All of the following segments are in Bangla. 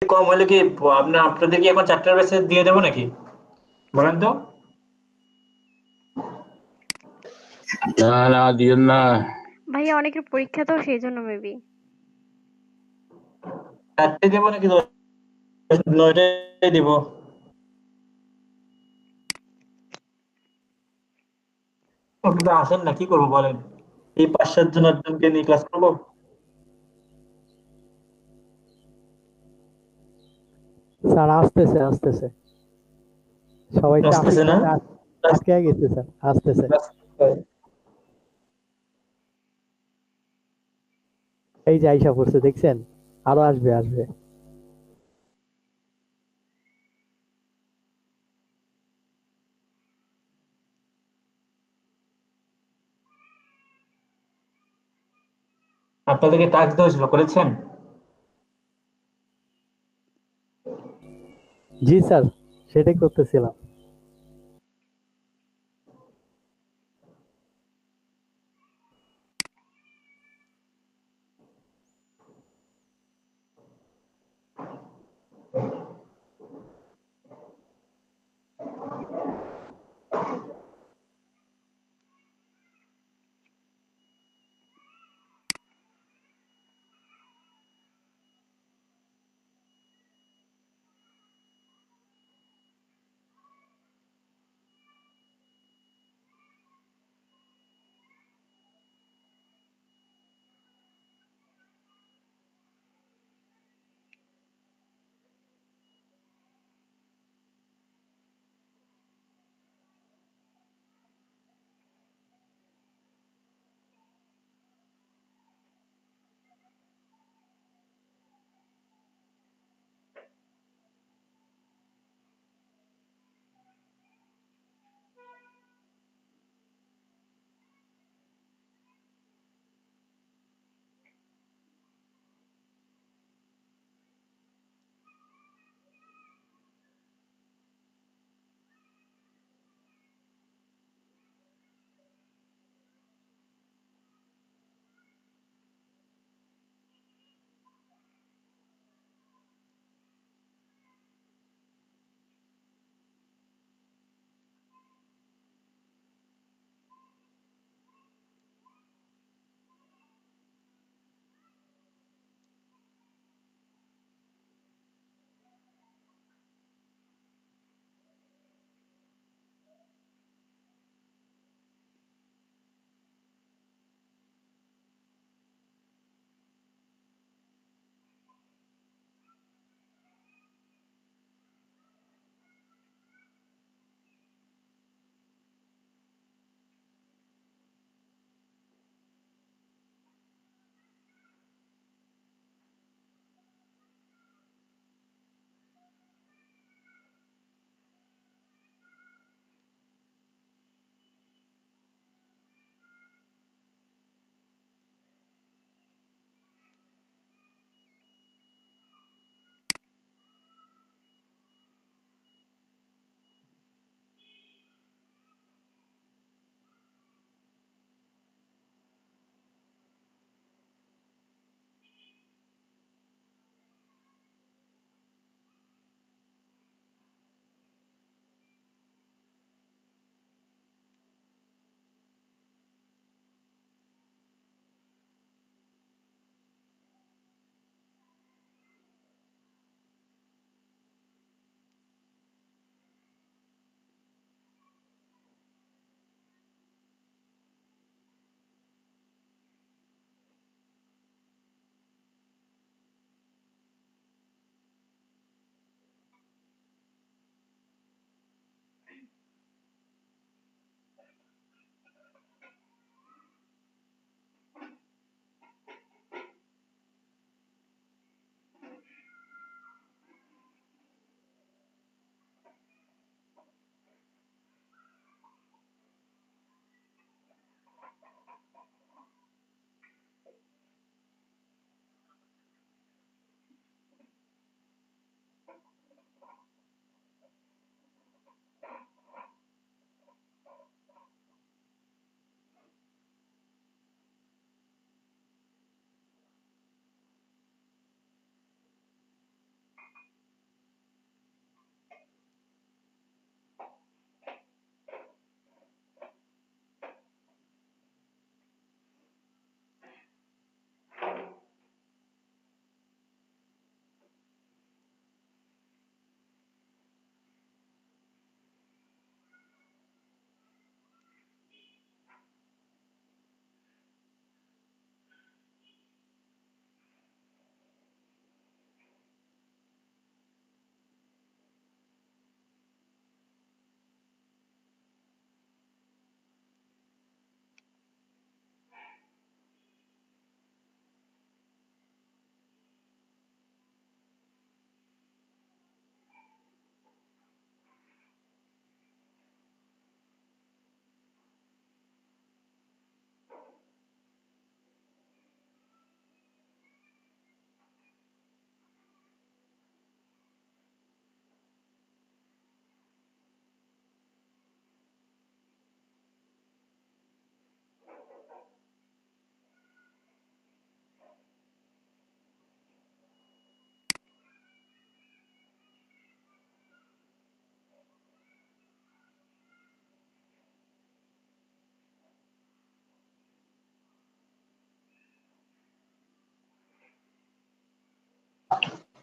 কম হলে কি আপনাদের কি এখন চারটার বেসে দিয়ে দেবো নাকি? বলেন তো। না না, দিয়েন না। ভাইয়া অনেকের পরীক্ষা তো সেই জন্য মেবি। চারটে দেবো নাকি নয়টায় দিব? আপনি তো আসেন না, কি করবো বলেন? এই 5-7 জন 8 জনকে নিয়ে ক্লাস করবো? স্যার আসতেছে আসতেছে, সবাই ট্রাফিক আসতেছে না? জ্যামে আটকে গেছে স্যার, আসতেছে। এই যে আইসা পড়ছে দেখছেন, আরো আসবে আসবে। আপনাদেরকে টাস্ক দেওয়া ছিল, করেছেন? জি স্যার, সেটাই করতেছিলাম।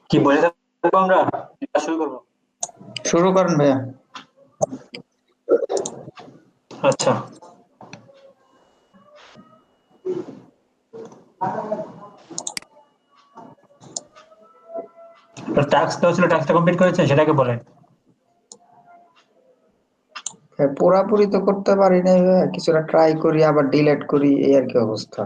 কি বলে থাকবো আমরা? ক্লাস শুরু করবো। শুরু করেন ভাইয়া। আচ্ছা, টাস্ক দেওয়া ছিল, টাস্কটা কমপ্লিট করেছেন সেটাকে বলেন। হ্যাঁ, পুরাপুরি তো করতে পারি নাই ভাইয়া, কিছুটা ট্রাই করি আবার ডিলিট করি, এই আর কি অবস্থা।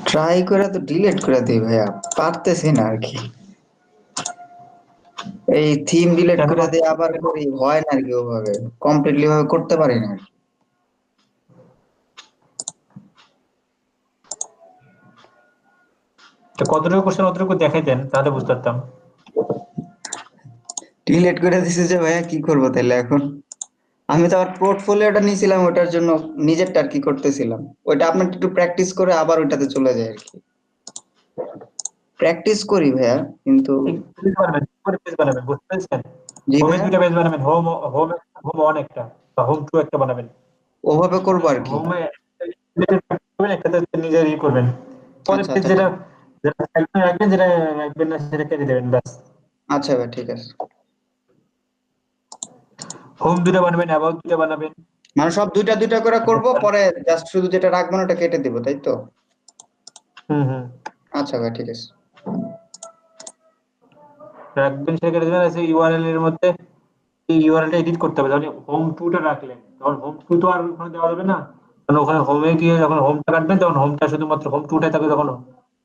ট্রাই করে তো ডিলিট করে দিই ভাইয়া, পারতেছি না আর কি। এই থিম ডিলিট কেন করে দিই আবার করি, হয় না আর কি, ওভাবে কমপ্লিটলি ভাবে করতে পারি না। তো কতটুকু কোশ্চেন অতটুকু দেখাই দেন, তাহলে বুঝতে পারতাম। ডিলিট করে দিছি যে ভাইয়া, কি করবো তাহলে এখন? আমি তো আবার পোর্টফোলিওটা নিয়েছিলাম, ওটার জন্য নিজেরটা আর কি করতেছিলাম। ওইটা আপনার একটু প্র্যাকটিস করে আবার ওইটাতে চলে যায় আর কি। প্র্যাকটিস করি ভাইয়া, কিন্তু পেজ বানাবেন, করে পেজ বানাবেন, বুঝতে পেরেছেন? জি হোমে ভাইয়া, দুইটা পেজ বানাবেন, হোম হোম হোম ওয়ান একটা, বা হোম টু একটা বানাবেন। ওভাবে করবো আর কি। হোমে একটাতে নিজের করবেন, পরে আচ্ছা পেজ আচ্ছা যেটা যেটা রাখবেন, যেটা রাখবেন না সেটা কেটে দেবেন, ব্যাস। আচ্ছা ভাই, ঠিক আছে। হোম দুটো বানাবেন, অ্যাবাউট দুটো বানাবেন। মানে সব দুইটা দুইটা করে করব, পরে জাস্ট শুধু যেটা রাখবো না ওটা কেটে দিব, তাই তো? হুম হুম, আচ্ছা ভাই, ঠিক আছে। রাখবেন সেটা কেটে দেবেন। আছে ইউআরএল এর মধ্যে এই ইউআরএলটা এডিট করতে হবে। তাহলে হোম টুটা রাখলেন, তখন হোম টু তো আর ওখানে দেওয়া যাবে না, কারণ ওখানে হোমে গিয়ে যখন হোমটা কাটবেন তখন হোমটা শুধুমাত্র হোম টুটাই থাকবে, তখন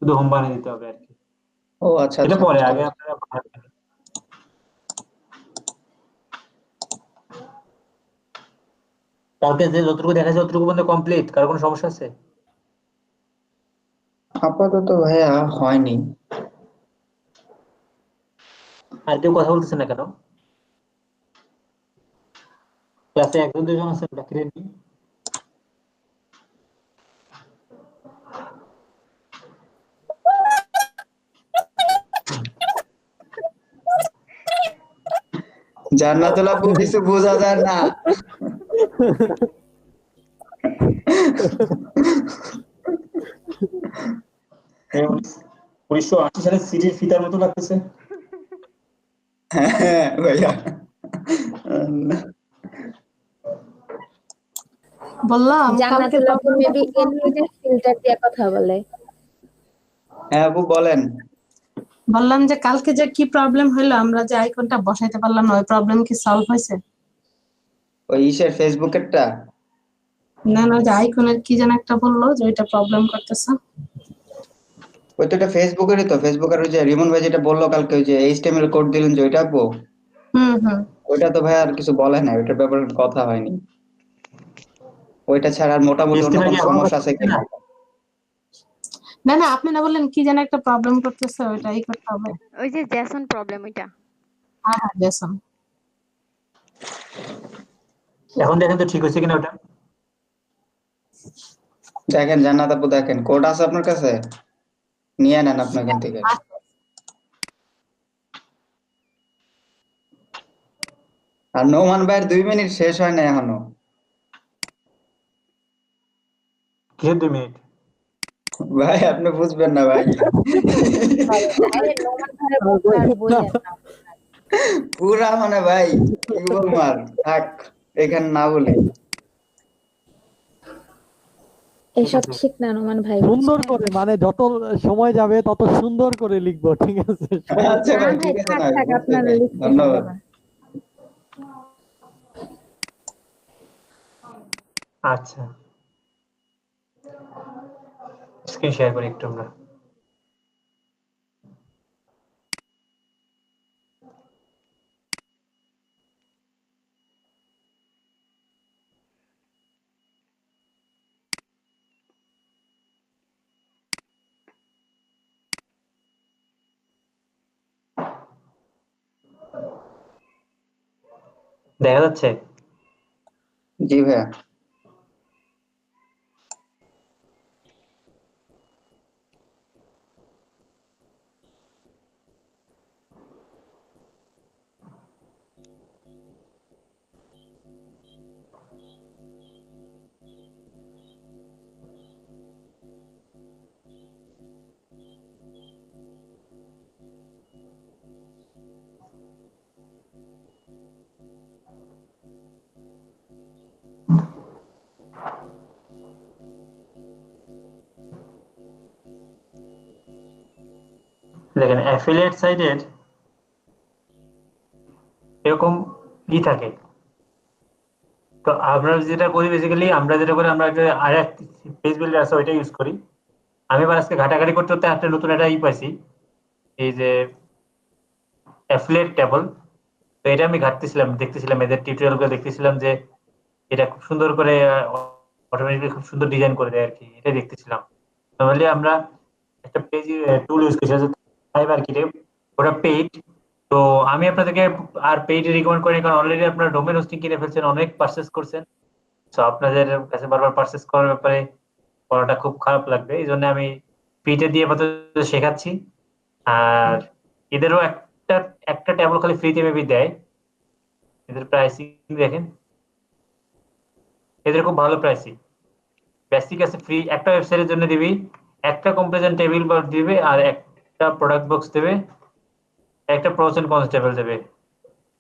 শুধু হোম বানিয়ে দিতে হবে আর কি। ও আচ্ছা এটা আচ্ছা, পরে, বুঝতে আগে পারছি। আপনারা বানাবেন। কালকে যে যতটুকু দেখা যায় ততটুকু পর্যন্ত কমপ্লিট, কারো কোনো সমস্যা আছে? আপাতত ভাইয়া হয়নি। আর কেউ কথা বলতেছে না কেন? ক্লাসে একজন দুজন আছেন, বাকি নেই? জান্নাতুল আপু, কিছু বোঝা যায় না। এই 1980 সালের সিটির ফিতার মতো লাগতেছে। হ্যাঁ ভাইয়া। বললাম কালকে জান্নাতুল আপু প্রবলেম মেবি করতে পারবে। এনভিডিআর ফিল্টার দিয়ে কথা বলে। হ্যাঁ আপু বলেন। বললাম যে কালকে যে কি প্রবলেম হলো, আমরা যে আইকনটা বসাইতে পারলাম না, ওই প্রবলেম কি সলভ হয়েছে? ওই ইসের ফেসবুকেরটা? না না, যে আইকনের কি যেন একটা বললো যে ওইটা প্রবলেম করতেছে। ওই তো, এটা ফেসবুকেরই তো। ফেসবুকের ওই যে রিমন ভাই যেটা বললো কালকে, ওই যে এইচটিএমএল কোড দিলেন যে, ওইটা আপু? হুম হুম। ওইটা তো ভাই আর কিছু বলে না, ওইটার ব্যাপারে কথা হয়নি। ওইটা ছাড়া আর মোটামুটি অন্য ইস্তেমার কি কোনো এখনো কাজ সমস্যা আছে করতেছে কিনা? না? না না, আপনি না বললেন কি যেন একটা প্রবলেম করতেছে, ওইটাই করতে হবে। ওই যে জ্যাসন প্রবলেম ওইটা। হ্যাঁ হ্যাঁ, জেসন। এখন দেখেন তো ঠিক হচ্ছে কিনা ওটা। দেখেন জান্নাত আপু, দেখেন কোড আছে আপনার কাছে, নিয়ে নেন আপনার এখান থেকে। আর নোমান ভাইয়ের 2 মিনিট শেষ হয় না এখনো। কিসের 2 মিনিট? ভাই আপনি বুঝবেন না ভাই। আরে নোমান ভাইয়ের কথা আর বললেন না। পুরা মানে ভাই, কি বলবো আর, থাক এখানে না বলি। এসব ঠিক না নোমান ভাই, সুন্দর বুঝছেন? করে, মানে যত সময় যাবে তত সুন্দর করে লিখবো, ঠিক আছে? আচ্ছা না ভাই, ভাই, ঠিক আছে, থাক না থাক, বুঝতে আপনার ভাই, লিখতে হবে ধন্যবাদ। না। আচ্ছা, স্ক্রিন শেয়ার করি একটু আমরা। দেখা যাচ্ছে? জি ভাইয়া। দেখেন অ্যাফিলিয়েট সাইটের এরকম থাকে। তো আমরা যেটা করি বেসিক্যালি, আমরা যেটা করি, আমরা একটা আরেক পেজ বিল্ডার আছে ওইটা ইউজ করি। আমি এবার আজকে ঘাটাঘাটি করতে করতে একটা নতুন একটা পাইছি, এই যে অ্যাফিলিয়েট টেবল। তো এটা আমি ঘাটতেছিলাম, দেখতেছিলাম এদের টিউটোরিয়াল গুলো দেখতেছিলাম যে এটা খুব সুন্দর করে অটোমেটিক্যালি খুব সুন্দর ডিজাইন করে দেয় আর কি, এটা দেখতেছিলাম। নরমালি আমরা একটা পেজ টুল ইউজ করছি ফাইভ আর্কিটেক্ট, ওটা পেইড। তো আমি আপনাদেরকে আর পেইড রিকমেন্ড করি, কারণ অলরেডি আপনারা ডোমেন হোস্টিং কিনে ফেলছেন, অনেক পারচেজ করছেন। তো আপনাদের কাছে বারবার পারচেজ করার ব্যাপারে পড়াটা খুব খারাপ লাগবে, এই জন্য আমি ফ্রিতে দিয়ে আপাতত শেখাচ্ছি। আর এদেরও একটা একটা ট্যাবল খালি ফ্রিতে মেবি দেয়। এদের প্রাইসিং দেখেন, এদের খুব ভালো প্রাইসিং। বেসিক আছে ফ্রি, একটা ওয়েবসাইটের জন্য দিবি, একটা কম্পারিজন টেবিল বার দিবে, আর একটা প্রোডাক্ট বক্স দেবে, একটা প্রোস এন্ড কনস টেবিল দেবে,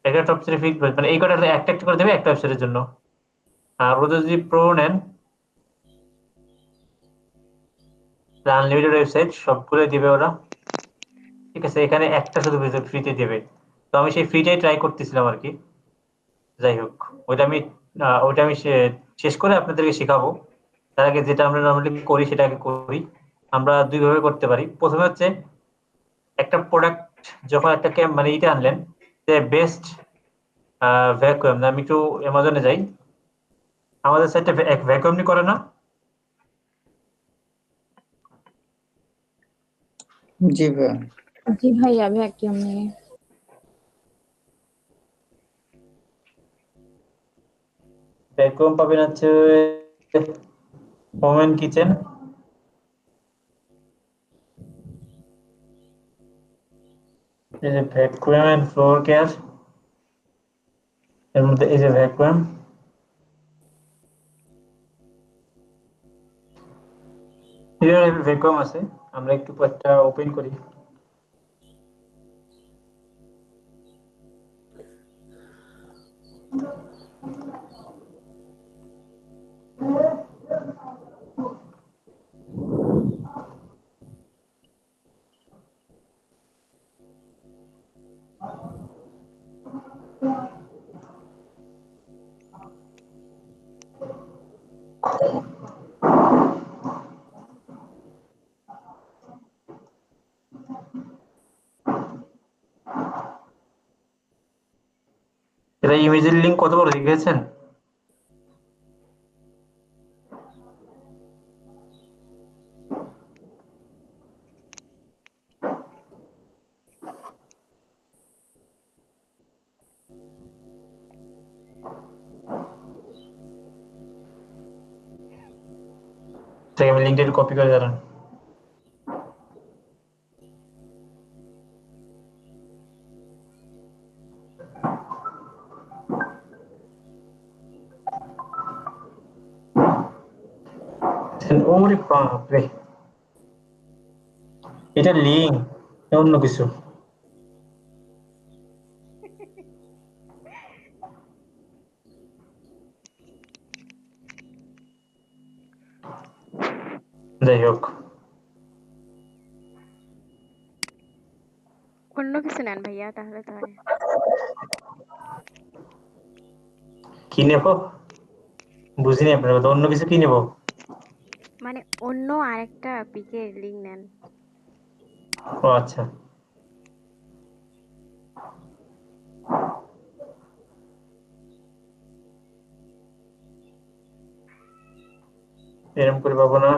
একটা টপ থ্রি ফিট, মানে এই কটা একটা একটা করে দেবে একটা ওয়েবসাইটের জন্য। আর ওদের যদি প্রো নেন, আনলিমিটেড ওয়েবসাইট সবগুলো দিবে ওরা, ঠিক আছে। এখানে একটা শুধু ফ্রিতে দেবে। তো আমি সেই ফ্রিটাই ট্রাই করতেছিলাম আর কি। যাই হোক, ওইটা আমি শেষ করে আপনাদেরকে শেখাবো। তার আগে যেটা আমরা নর্মালি করি সেটা আগে করি। আমরা দুই ভাবে করতে পারি। প্রথমে হচ্ছে একটা প্রোডাক্ট যখন একটা মানে ইতে আনলেন, যে বেস্ট ভ্যাকুয়াম, আমি একটু অ্যামাজনে যাই, আমাদের সাইটে ভ্যাকুয়াম নি করে না? জি ভাইয়া। জি ভাইয়া ভ্যাকিউম নিয়ে ভ্যাকুয়াম পাবেন হচ্ছে হোম এন্ড কিচেন, এই যে ভ্যাকুয়াম এন্ড ফ্লোর কেয়ার, এর মধ্যে এই যে ভ্যাকুয়াম, ভ্যাকুয়াম আছে। আমরা একটু একটা ওপেন করি। এটা ইমেজের লিঙ্ক কত বড় দেখেছেন? ঠিক, আমি লিঙ্কটা একটু কপি করে দাঁড়ান। ওরে বাপরে, এটা লিঙ্ক অন্য কিছু। যাই হোক, অন্য কিছু নেন ভাইয়া, তাহলে তো হয়। কি নেবো বুঝিনি আপনার কথা, অন্য কিছু কি নেবো? মানে অন্য আরেকটা পিকের লিঙ্ক নেন। ও আচ্ছা, এরকম করে পাবো না।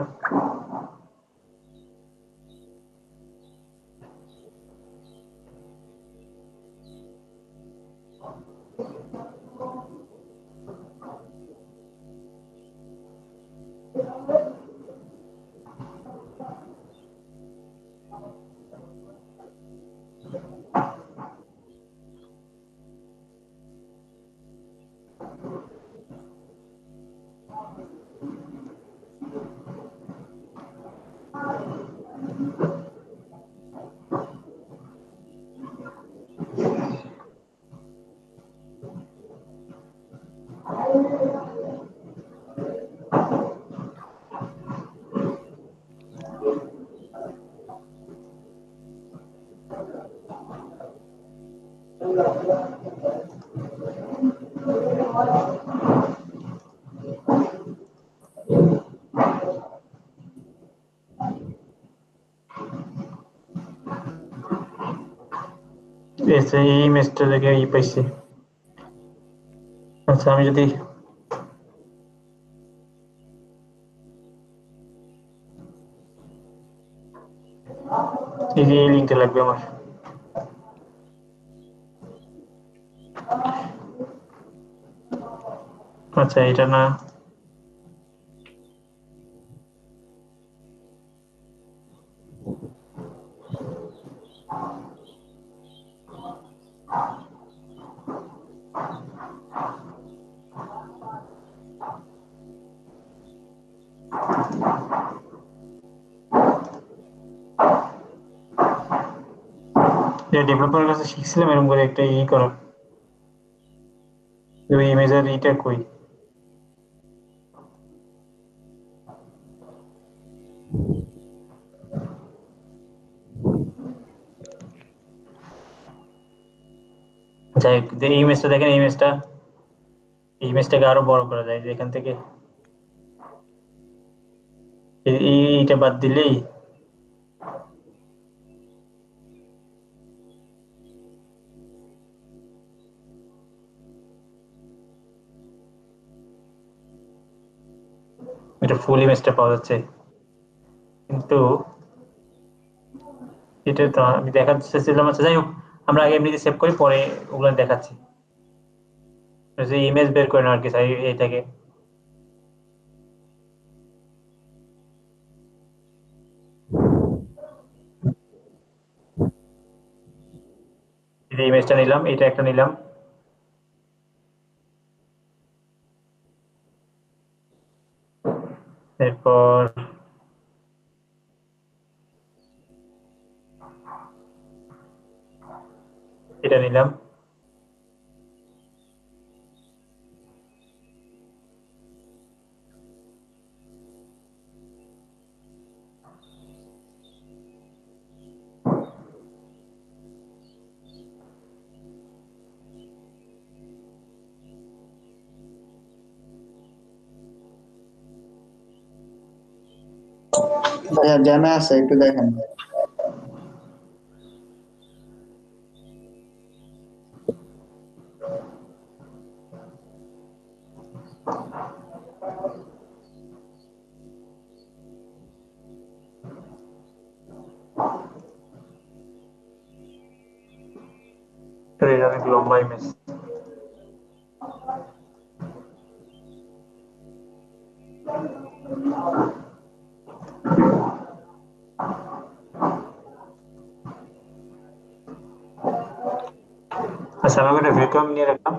এসে এই ইমেজটা থেকে ই পাইছি। আচ্ছা আমি যদি এই লিঙ্কটা লাগবে আমার। আচ্ছা এটা না, ডেভেলপারের কাছে শিখছিলাম এরকম করে একটা ই করা, ওই ইমেজের ইটা কই। যাই হোক, এই ইমেজটা দেখেন, এই ইমেজটাকে আরো বড় করা যায় যে এখান থেকে এইটা বাদ দিলেই এটা ফুল ইমেজটা পাওয়া যাচ্ছে। কিন্তু এটা তো আমি দেখাতে চাইছিলাম। আচ্ছা যাই হোক, আমরা আগে এমনিতে সেভ করি, পরে ওগুলো দেখাচ্ছি। যে ইমেজ বের করে নেওয়ার কি চাই এইটাকে, এই ইমেজটা নিলাম, এটা একটা নিলাম, এরপর এটা নিলাম, ভাইয়া জ্যামে আছে, একটু দেখেন। এটা অনেক লম্বা ইমেজ। আচ্ছা আমি একটা ভ্যাকুয়াম নিয়ে রাখলাম,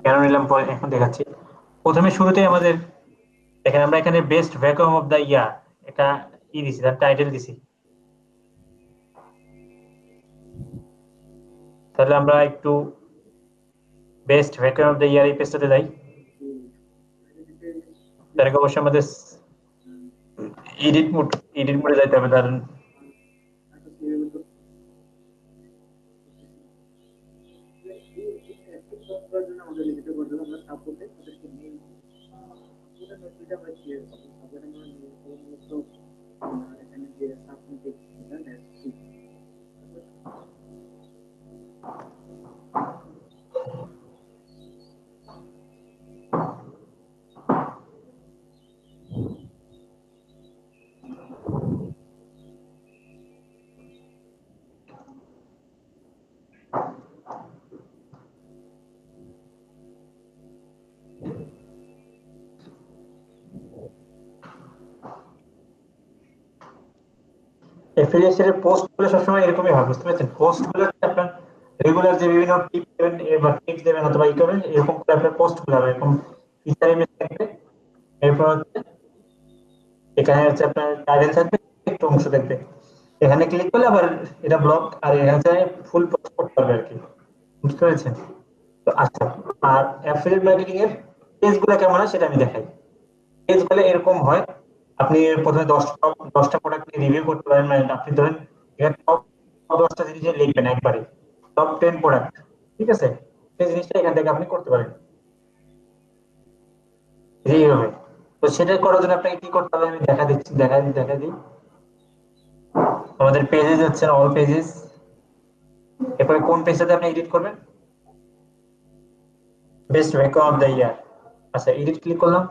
কেন নিলাম পরে এখন দেখাচ্ছি। প্রথমে শুরুতে আমাদের দেখেন, আমরা এখানে বেস্ট ভ্যাকুয়াম অফ দা ইয়ার এটা কি দিছি, তার টাইটেল দিছি। তাহলে আমরা একটু বেস্ট ভ্যাকুয়াম অফ দা ইয়ার এই পেজটাতে যাই। তার আগে অবশ্যই আমাদের এডিট মোডে যাইতে হবে। ধরেন এফিলিয়েশনের পোস্ট গুলো সবসময় এরকমই হয়, বুঝতে পারছেন? পোস্ট গুলো আপনার রেগুলার যে বিভিন্ন টিপ দেবেন বা টিপস দেবেন অথবা ই করবেন, এরকম করে আপনার পোস্ট গুলো হবে এরকম ফিচার ইমেজ থাকবে। এরপর এখানে হচ্ছে আপনার টাইটেল থাকবে, একটু অংশ থাকবে। এখানে ক্লিক করলে আবার এটা ব্লক, আর এখানে ফুল পোস্ট করতে পারবে আর কি, বুঝতে পেরেছেন? তো আচ্ছা, আর অ্যাফিলিয়েট মার্কেটিং এর পেজ গুলো কেমন হয় সেটা আমি দেখাই। পেজ গুলো এরকম হয়, আপনি প্রথমে 10টা প্রোডাক্ট রিভিউ করতে পারেন। মানে আপনি ধরেন এখানে টপ 10টা জিনিস লিখবেন একবারে, টপ 10 প্রোডাক্ট, ঠিক আছে? সেই জিনিসটা এখান থেকে আপনি করতে পারেন এইভাবে। তো সেটা করার জন্য আপনাকে কি করতে হবে আমি দেখা দিচ্ছি, দেখা দিই। আমাদের পেজে যাচ্ছেন, অল পেজেস, এরপরে কোন পেজটাতে আপনি এডিট করবেন? বেস্ট ভ্যাকুয়াম অফ দ্য ইয়ার। আচ্ছা, এডিট ক্লিক করলাম।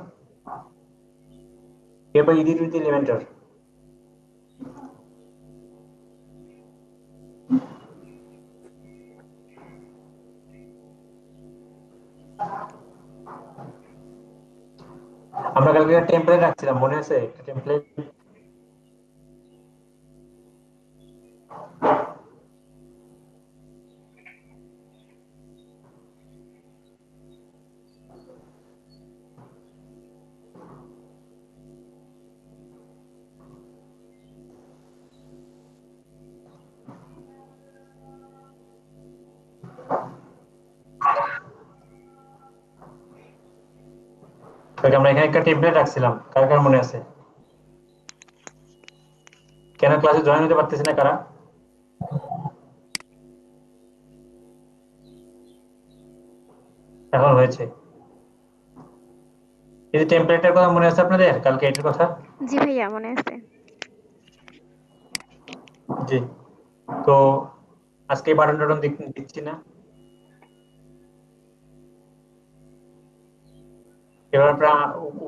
এরপর এডিট উইথ এলিমেন্টর। আমরা কালকে টেমপ্লেট রাখছিলাম, মনে আছে? টেমপ্লেট আমরা এখানে একটা টেমপ্লেট রাখছিলাম, কার কার মনে আছে? কেন ক্লাসে জয়েন হতে পারতেছে না কারা? এখন হয়েছে। এই যে টেমপ্লেটের কথা মনে আছে আপনাদের কালকে এটার কথা? জি ভাইয়া মনে আছে। জি। তো আজকে বাটন টাটন দিচ্ছি না। এবার আপনারা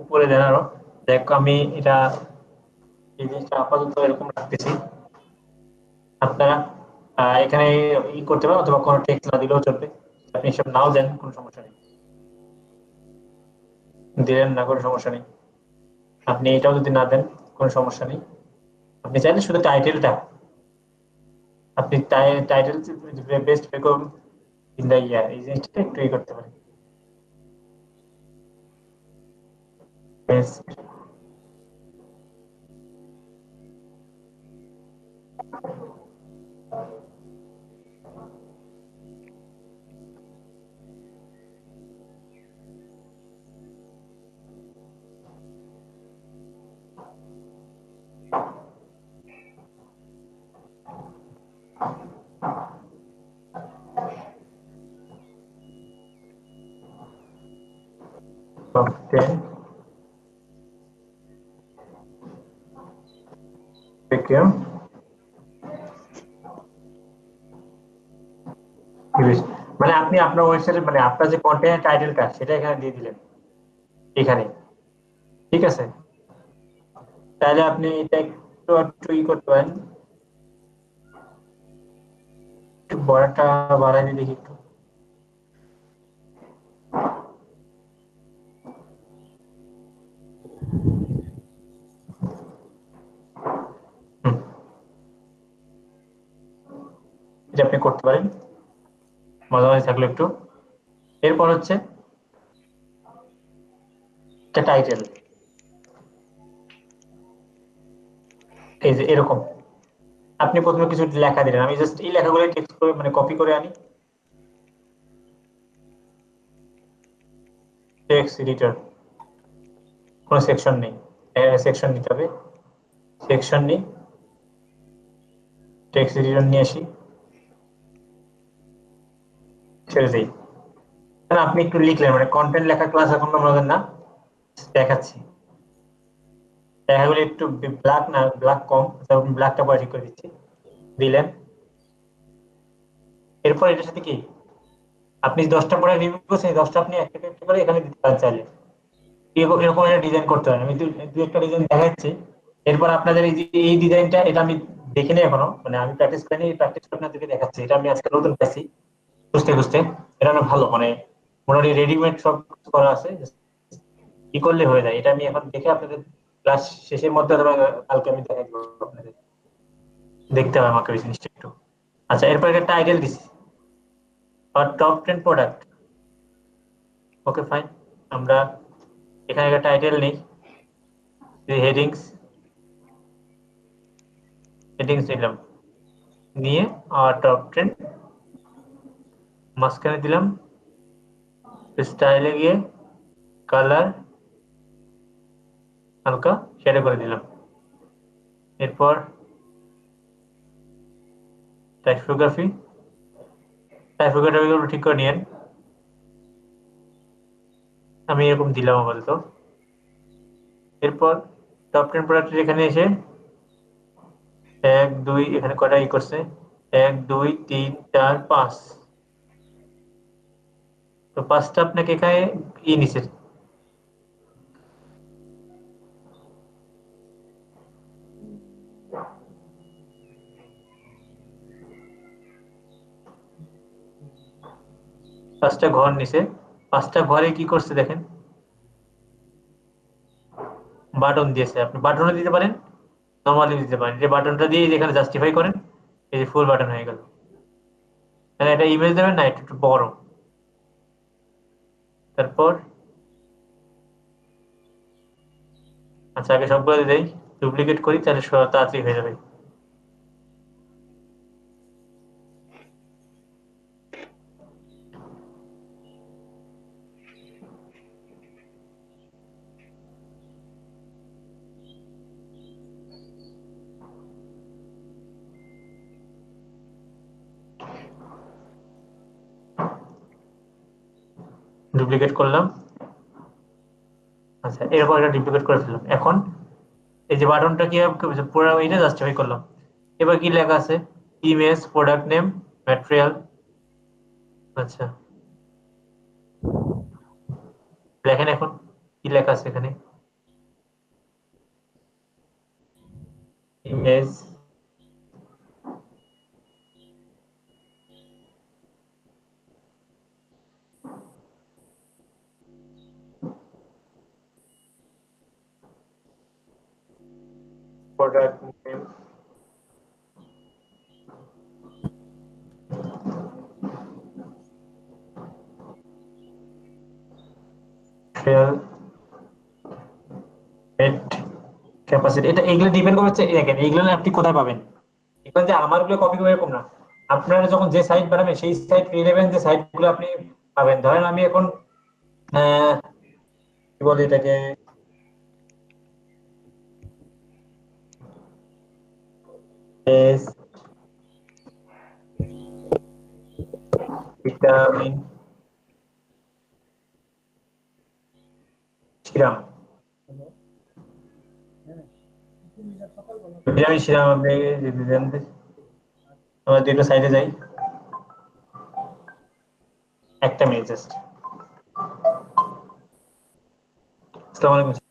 উপরে দেন আরো। দেখো আমি এটা এই জিনিসটা আপাতত এরকম রাখতেছি। আপনারা এখানে ই করতে পারেন, অথবা কোনো টেক্সট না দিলেও চলবে। আপনি সব নাও দেন, কোনো সমস্যা নেই। দিলেন না, কোনো সমস্যা নেই। আপনি এটাও যদি না দেন, কোনো সমস্যা নেই। আপনি চাইলে শুধু টাইটেলটা, আপনি title best vacuum in the year, এই জিনিসটা একটু ই করতে পারেন। Best top 10 vacuum English। মানে আপনি আপনার ওয়েবসাইটে মানে আপনার যে কন্টেন্ট টাইটেলটা সেটা এখানে দিয়ে দিলেন এখানে, ঠিক আছে? তাহলে আপনি এটা একটু একটু ই করতে পারেন। একটু বড়টা বাড়াই দিয়ে দেখি একটু। এটা আপনি করতে পারেন, মাঝামাঝি থাকলে একটু। এরপর হচ্ছে টাইটেল, এই যে এরকম আপনি প্রথমে কিছু লেখা দিলেন। আমি জাস্ট এই লেখাগুলো টেক্সট করে মানে কপি করে আনি, টেক্সট এডিটর, কোনো সেকশন নেই, সেকশন নিতে হবে। সেকশন নেই, টেক্সট এডিটর নিয়ে আসি, ছেড়ে দিই। আপনি একটু লিখলেন, মানে কন্টেন্ট লেখা ক্লাস এখন আমাদের না দেখাচ্ছি। লেখাগুলো একটু ব্ল্যাক না, ব্ল্যাক কম, ব্ল্যাকটা পরে ঠিক করে দিচ্ছি, দিলেন। এরপর এটার সাথে কি আপনি 10টা পরে রিভিউ করছেন, 10টা আপনি একটা একটা করে এখানে দিতে পারেন চাইলে। এরকম একটা ডিজাইন করতে পারেন। আমি দু একটা ডিজাইন দেখাচ্ছি। এরপর আপনাদের এই যে এই ডিজাইনটা, এটা আমি দেখিনি এখনো, মানে আমি প্র্যাকটিস করিনি, প্র্যাকটিস করে আপনাদেরকে দেখাচ্ছি। এটা আমি আজকে নতুন পাইছি বুঝতে বুঝতে। এটা অনেক ভালো, মানে মোটামুটি রেডিমেড সব করা আছে, কি করলে হয়ে যায়। এটা আমি এখন দেখে আপনাদের ক্লাস শেষের মধ্যে অথবা কালকে আমি দেখাই দেবো আপনাদের, দেখতে হবে আমাকে ওই জিনিসটা একটু। আচ্ছা, এরপর একটা টাইটেল দিছি, আর টপ 10 প্রোডাক্ট। ওকে ফাইন, আমরা এখানে একটা টাইটেল নেই, হেডিংস নিলাম, নিয়ে আর টপ 10 মাঝখানে দিলাম, স্টাইলে গিয়ে কালার হালকা শেডে করে দিলাম। এরপর টাইপোগ্রাফি গুলো ঠিক করে নিয়েন। আমি এরকম দিলাম আপাতত। এরপর টপ 10 প্রোডাক্টের এখানে এসে 1 2 এখানে কয়টা ই করছে, 1 2 3 4 5। তো 5টা আপনাকে এখানে নিচে পাঁচটা ঘর নিচে, 5টা ঘরে কি করছে দেখেন, বাটন দিয়েছে। আপনি বাটনও দিতে পারেন, নরমালি দিতে পারেন। যে বাটনটা দিয়ে যেখানে জাস্টিফাই করেন, এই যে ফুল বাটন হয়ে গেল। মানে এটা ইমেজ দেবেন না, একটু বড়। তারপর আচ্ছা, আগে সবগুলো দেই, ডুপ্লিকেট করি, তাহলে তাড়াতাড়ি হয়ে যাবে। ডুপ্লিকেট করলাম। আচ্ছা, এরপর এটা ডুপ্লিকেট করে ফেললাম। এখন এই যে বাটনটা কিভাবে পুরো এটা জাস্টিফাই করলাম। এবার কি লেখা আছে, ইমেজ, প্রোডাক্ট নেম, ম্যাটেরিয়াল। আচ্ছা, দেখেন এখন কি লেখা আছে এখানে, image, product name, material, capacity. এটা এগুলো ডিপেন্ড করছে, দেখেন এইগুলো আপনি কোথায় পাবেন। এখন যে আমার গুলো কপি করবো এরকম না, আপনারা যখন যে সাইট বানাবেন সেই সাইট রিলেভেন্ট যে সাইট গুলো আপনি পাবেন। ধরেন আমি এখন কি বলে এটাকে, ভিটামিন সিরাম, ভিটামিন সিরাম আপনি যদি দেন, আমরা দুটো সাইডে যাই, একটা মিনিট জাস্ট। আসসালামু আলাইকুম।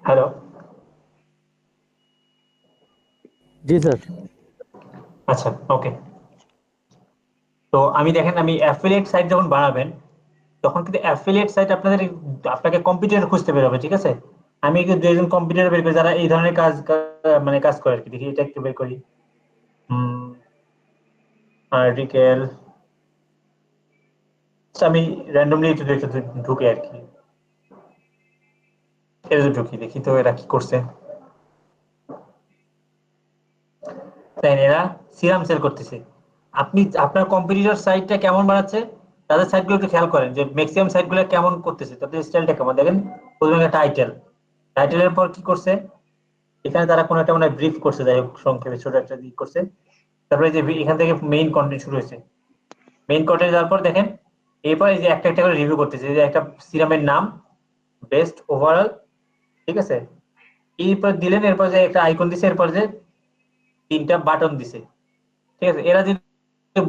হ্যালো, জি স্যার। আচ্ছা ওকে। তো আমি দেখেন আমি অ্যাফিলিয়েট সাইট যখন বানাবেন তখন কিন্তু অ্যাফিলিয়েট সাইট আপনাকে কম্পিউটারে খুঁজতে বের হবে, ঠিক আছে? আমি কিন্তু দুইজন কম্পিউটার বের করি যারা এই ধরনের মানে কাজ করে আর কি। দেখি এটা একটু বের করি। আর্টিকেল আমি র্যান্ডমলি একটু ঢুকে আর কি, এটা ঢুকি দেখি তো এরা কি করছে। তাই এরা সিরাম সেল করতেছে। আপনি আপনার কম্পিটিটর সাইটটা কেমন বানাচ্ছে, তাদের সাইটগুলো একটু খেয়াল করেন যে ম্যাক্সিমাম সাইটগুলো কেমন করতেছে, তাদের স্টাইলটা কেমন দেখেন। প্রথমে টাইটেল, টাইটেলের পর কি করছে, এখানে তারা কোনো একটা মানে ব্রিফ করছে, যাই হোক সংক্ষেপে ছোট একটা দিক করছে। তারপরে যে এখান থেকে মেইন কন্টেন্ট শুরু হয়েছে, মেইন কন্টেন্ট যাওয়ার পর দেখেন এরপর এই যে একটা একটা করে রিভিউ করতেছে, যে একটা সিরামের নাম, বেস্ট ওভারঅল, ঠিক আছে? এরপর দিলেন, এরপর যে একটা আইকন দিছে, এরপর যে 3টা বাটন দিছে, ঠিক আছে? এরা যে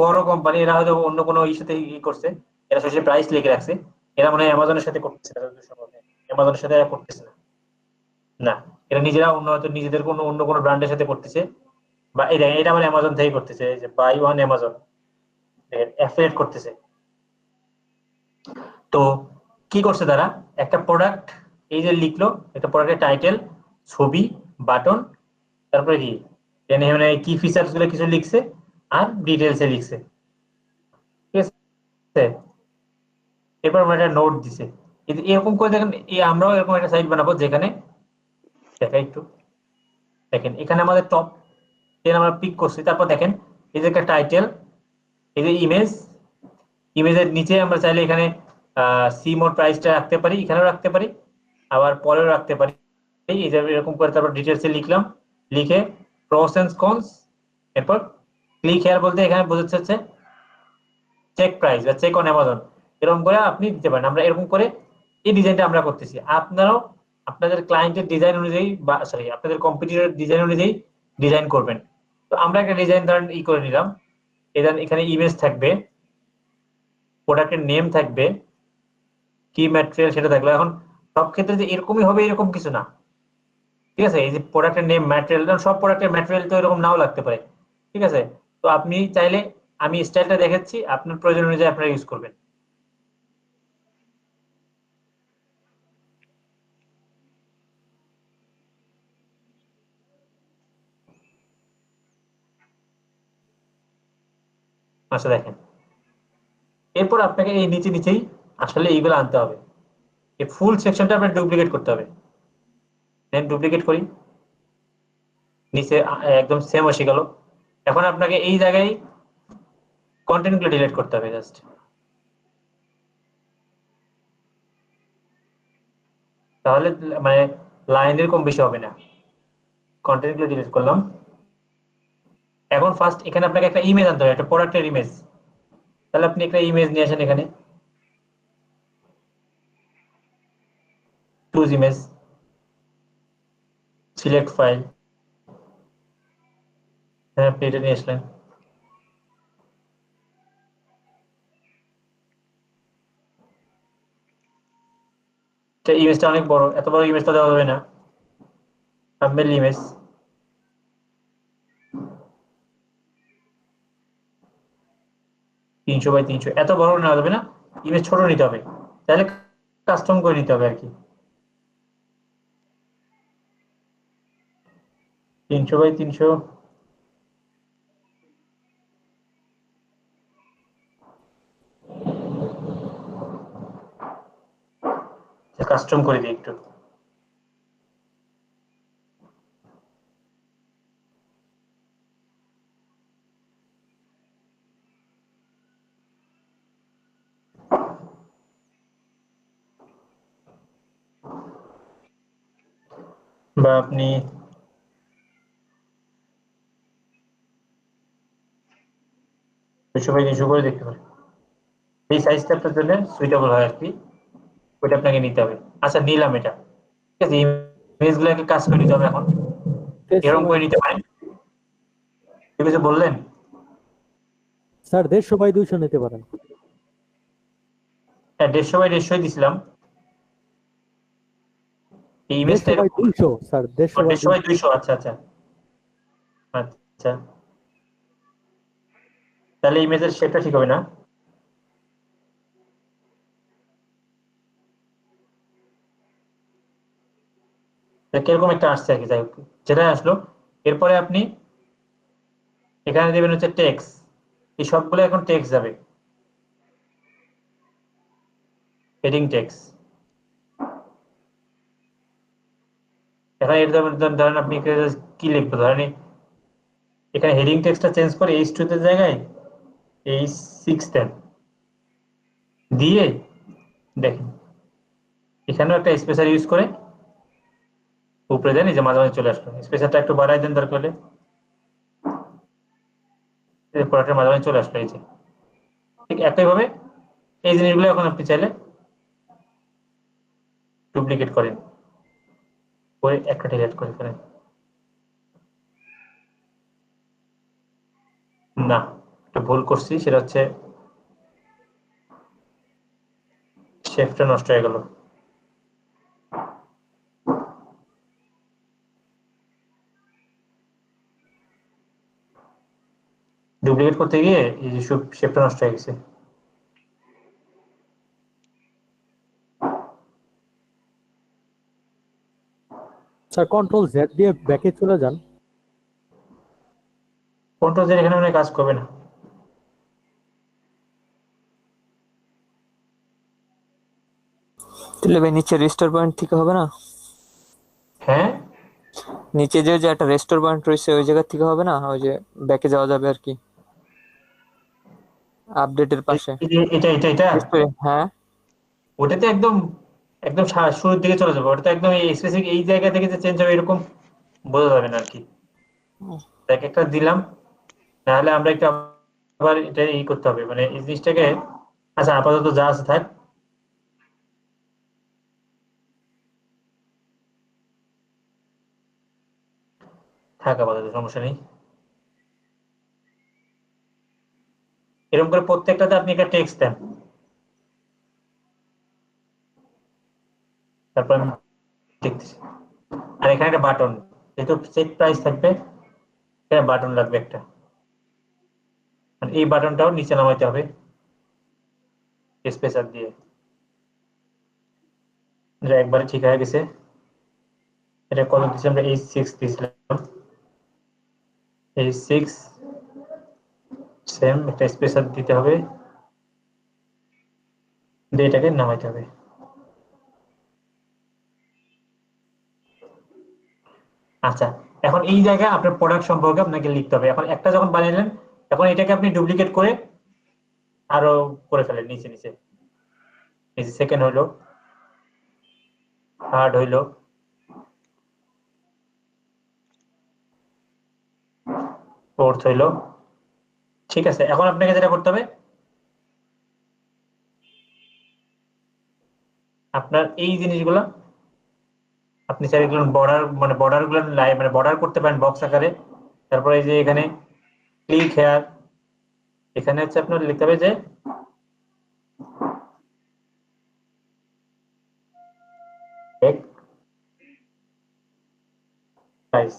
বড় কোম্পানি, এরা হয়তো অন্য কোনো ইস্যুতে করছে, এরা সরাসরি প্রাইস লিখে রাখছে। এরা মনে হয় অ্যামাজনের সাথে করতেছে না, যতদূর সম্ভব। অ্যামাজনের সাথে এরা করতেছে না, না, এরা নিজেরা অন্য হয়তো নিজেদের কোনো অন্য কোনো ব্র্যান্ডের সাথে করতেছে, বা এটা আবার অ্যামাজন থেকে করতেছে, এই যে বাই ওয়ান অ্যামাজন অ্যাফিলিয়েট করতেছে। তো কি করছে তারা, একটা প্রোডাক্ট এই যে লিখলো, একটা প্রোডাক্টের টাইটেল, ছবি, বাটন, তারপরে কি মানে কি ফিচার্স গুলো কিছু লিখছে, আর ডিটেলসে লিখছে, ঠিক আছে? এরপর আমরা একটা নোট দিছে। এরকম করে দেখেন, আমরাও এরকম একটা সাইট বানাবো যেখানে দেখা একটু দেখেন, এখানে আমাদের টপ 10 আমরা পিক করছি। তারপর দেখেন এই যে একটা টাইটেল, এই যে ইমেজ, ইমেজের নিচে আমরা চাইলে এখানে সি মোড প্রাইসটা রাখতে পারি, এখানেও রাখতে পারি, আবার পরেও রাখতে পারি। এই যে এরকম করে তারপর ডিটেলসে লিখলাম, লিখে প্রোস এন্ড কনস, এরপর ক্লিক হেয়ার বলতে এখানে বোঝাচ্ছে হচ্ছে চেক প্রাইস বা চেক অন অ্যামাজন, এরকম করে আপনি দিতে পারেন। আমরা এরকম করে এই ডিজাইনটা আমরা করতেছি, আপনারাও আপনাদের ক্লায়েন্টের ডিজাইন অনুযায়ী বা সরি আপনাদের কম্পিটিটরের ডিজাইন অনুযায়ী ডিজাইন করবেন। তো আমরা একটা ডিজাইন ধরেন করে নিলাম, এখানে ইমেজ থাকবে, প্রোডাক্টের নেম থাকবে, কি ম্যাটেরিয়াল সেটা থাকলো। এখন সব ক্ষেত্রে যে এরকমই হবে এরকম কিছু না, ঠিক আছে? এই যে প্রোডাক্টের নেম, ম্যাটেরিয়াল, সব প্রোডাক্টের ম্যাটেরিয়াল তো এরকম নাও লাগতে পারে, ঠিক আছে? তো আপনি চাইলে, আমি স্টাইলটা দেখাচ্ছি, আপনার প্রয়োজন অনুযায়ী আপনারা ইউজ করবেন। আচ্ছা দেখেন, এরপর আপনাকে এই নিচেই আসলে এইগুলো আনতে হবে, এই ফুল সেকশনটা আপনার ডুপ্লিকেট করতে হবে। দেন ডুপ্লিকেট করি, নিচে একদম সেম এসে গেল। এখন আপনাকে এই জায়গায় কন্টেন্ট গুলো ডিলিট করতে হবে জাস্ট, তাহলে মানে লাইনের কম বেশি হবে না। কন্টেন্ট গুলো ডিলিট করলাম। এখন ফার্স্ট এখানে আপনাকে একটা ইমেজ আনতে হবে, একটা প্রোডাক্টের ইমেজ। তাহলে আপনি একটা ইমেজ নিয়ে আসেন, এখানে চুজ ইমেজ, সিলেক্ট ফাইল, হ্যাঁ আপনি এটা নিয়ে আসলেন। ইমেজটা অনেক বড়, এত বড় ইমেজটা দেওয়া যাবে না। থাম্বনেল ইমেজ, তিনশো বাই 300, এত বড় নেওয়া যাবে না, ইমেজ ছোট নিতে হবে, তাহলে কাস্টম করে নিতে হবে আর কি। 300 বাই 300, কাস্টম করে দিই একটু। বা আপনি 200 বাই 300 করে দেখতে পারেন, এই সাইজটা আপনার জন্য সুইটেবল হয় আর কি, ওইটা আপনাকে নিতে হবে। আচ্ছা নিলাম এটা, ঠিক আছে? ইমেজ গুলোকে কাজ করে নিতে হবে এখন, এরকম করে নিতে পারেন। ঠিক আছে বললেন? স্যার 150 বাই 200 নিতে পারেন। হ্যাঁ 150 বাই 150 দিছিলাম। এই ইমেজটা 150 বাই 200 স্যার 150 বাই 150 বাই 200, আচ্ছা আচ্ছা আচ্ছা, তাহলে ইমেজের শেপটা ঠিক হবে না। কিরকম একটা আসছে আর কি, যাই হোক যেটা আসলো। এরপরে আপনি এখানে দেবেন হচ্ছে টেক্সট, এই সবগুলো এখন টেক্সট যাবে, হেডিং টেক্সট। এখন এর ধরেন আপনি কি লিখবেন, ধরেন এখানে হেডিং টেক্সটটা চেঞ্জ করে H2 এর জায়গায় H6 দেন, দিয়ে দেখেন এখানেও একটা স্পেসার ইউজ করে উপরে দেন, এই যে মাঝে মাঝে চলে আসলো। স্পেসারটা একটু বাড়াই দেন দরকার হলে, পড়াটার মাঝে মাঝে চলে আসলো। এই যে ঠিক একইভাবে এই জিনিসগুলো এখন আপনি চাইলে ডুপ্লিকেট করেন, করে একটা ডিলিট করে ফেলেন। না, একটা ভুল করছি, সেটা হচ্ছে শেপটা নষ্ট হয়ে গেল। ডুপ্লিকেট করতে গিয়ে এই যে শেপটা নষ্ট হয়ে গেছে। স্যার কন্ট্রোল জেড দিয়ে ব্যাকে চলে যান। কন্ট্রোল জেড এখানে মনে হয় কাজ করবে না। তাহলে ভাই নিচে রেস্টোর পয়েন্ট থেকে হবে না? হ্যাঁ, নিচে যে যে একটা রেস্টোর পয়েন্ট রয়েছে ওই জায়গা থেকে হবে না? ওই যে ব্যাকে যাওয়া যাবে আর কি, আপডেটের পাশে। এই যে এটা হ্যাঁ, ওটাতে একদম একদম শুরুর দিকে চলে যাবে। ওটা তো একদম এই স্পেসিফিক এই জায়গা থেকে যে চেঞ্জ হবে এরকম বোঝা যাবে না আর কি। দেখ একটা দিলাম, নাহলে আমরা একটু আবার এটা করতে হবে, মানে এই জিনিসটাকে। আচ্ছা আপাতত যা আছে থাক। আপাতত সমস্যা নেই। এরকম করে প্রত্যেকটাতে আপনি একটা টেক্সট দেন, তারপর আমি দেখতেছি। আর এখানে একটা বাটন, যেহেতু সেট প্রাইস থাকবে এখানে বাটন লাগবে একটা, আর এই বাটনটাও নিচে নামাইতে হবে স্পেসার দিয়ে। এটা একবারে ঠিক হয়ে গেছে। এটা কত দিচ্ছি আমরা, H6 দিয়েছিলাম, H6 সেম একটা স্পেসার দিতে হবে, দিয়ে এটাকে নামাইতে হবে। আচ্ছা, এখন এই জায়গায় আপনার প্রোডাক্ট সম্পর্কে আপনাকে লিখতে হবে। এখন একটা যখন বানালেন, এখন এটাকে আপনি ডুপ্লিকেট করে আরো করে ফেলেন নিচে নিচে। এই যে সেকেন্ড হইলো, থার্ড হইলো, ফোর্থ হইলো। ঠিক আছে, এখন আপনাকে যেটা করতে হবে, আপনার এই জিনিসগুলা আপনি চাইলে বর্ডার, মানে বর্ডার গুলো মানে বর্ডার করতে পারেন বক্স আকারে। তারপরে এই যে এখানে ক্লিক হেয়ার, এখানে হচ্ছে আপনার লিখতে হবে যে প্রাইস।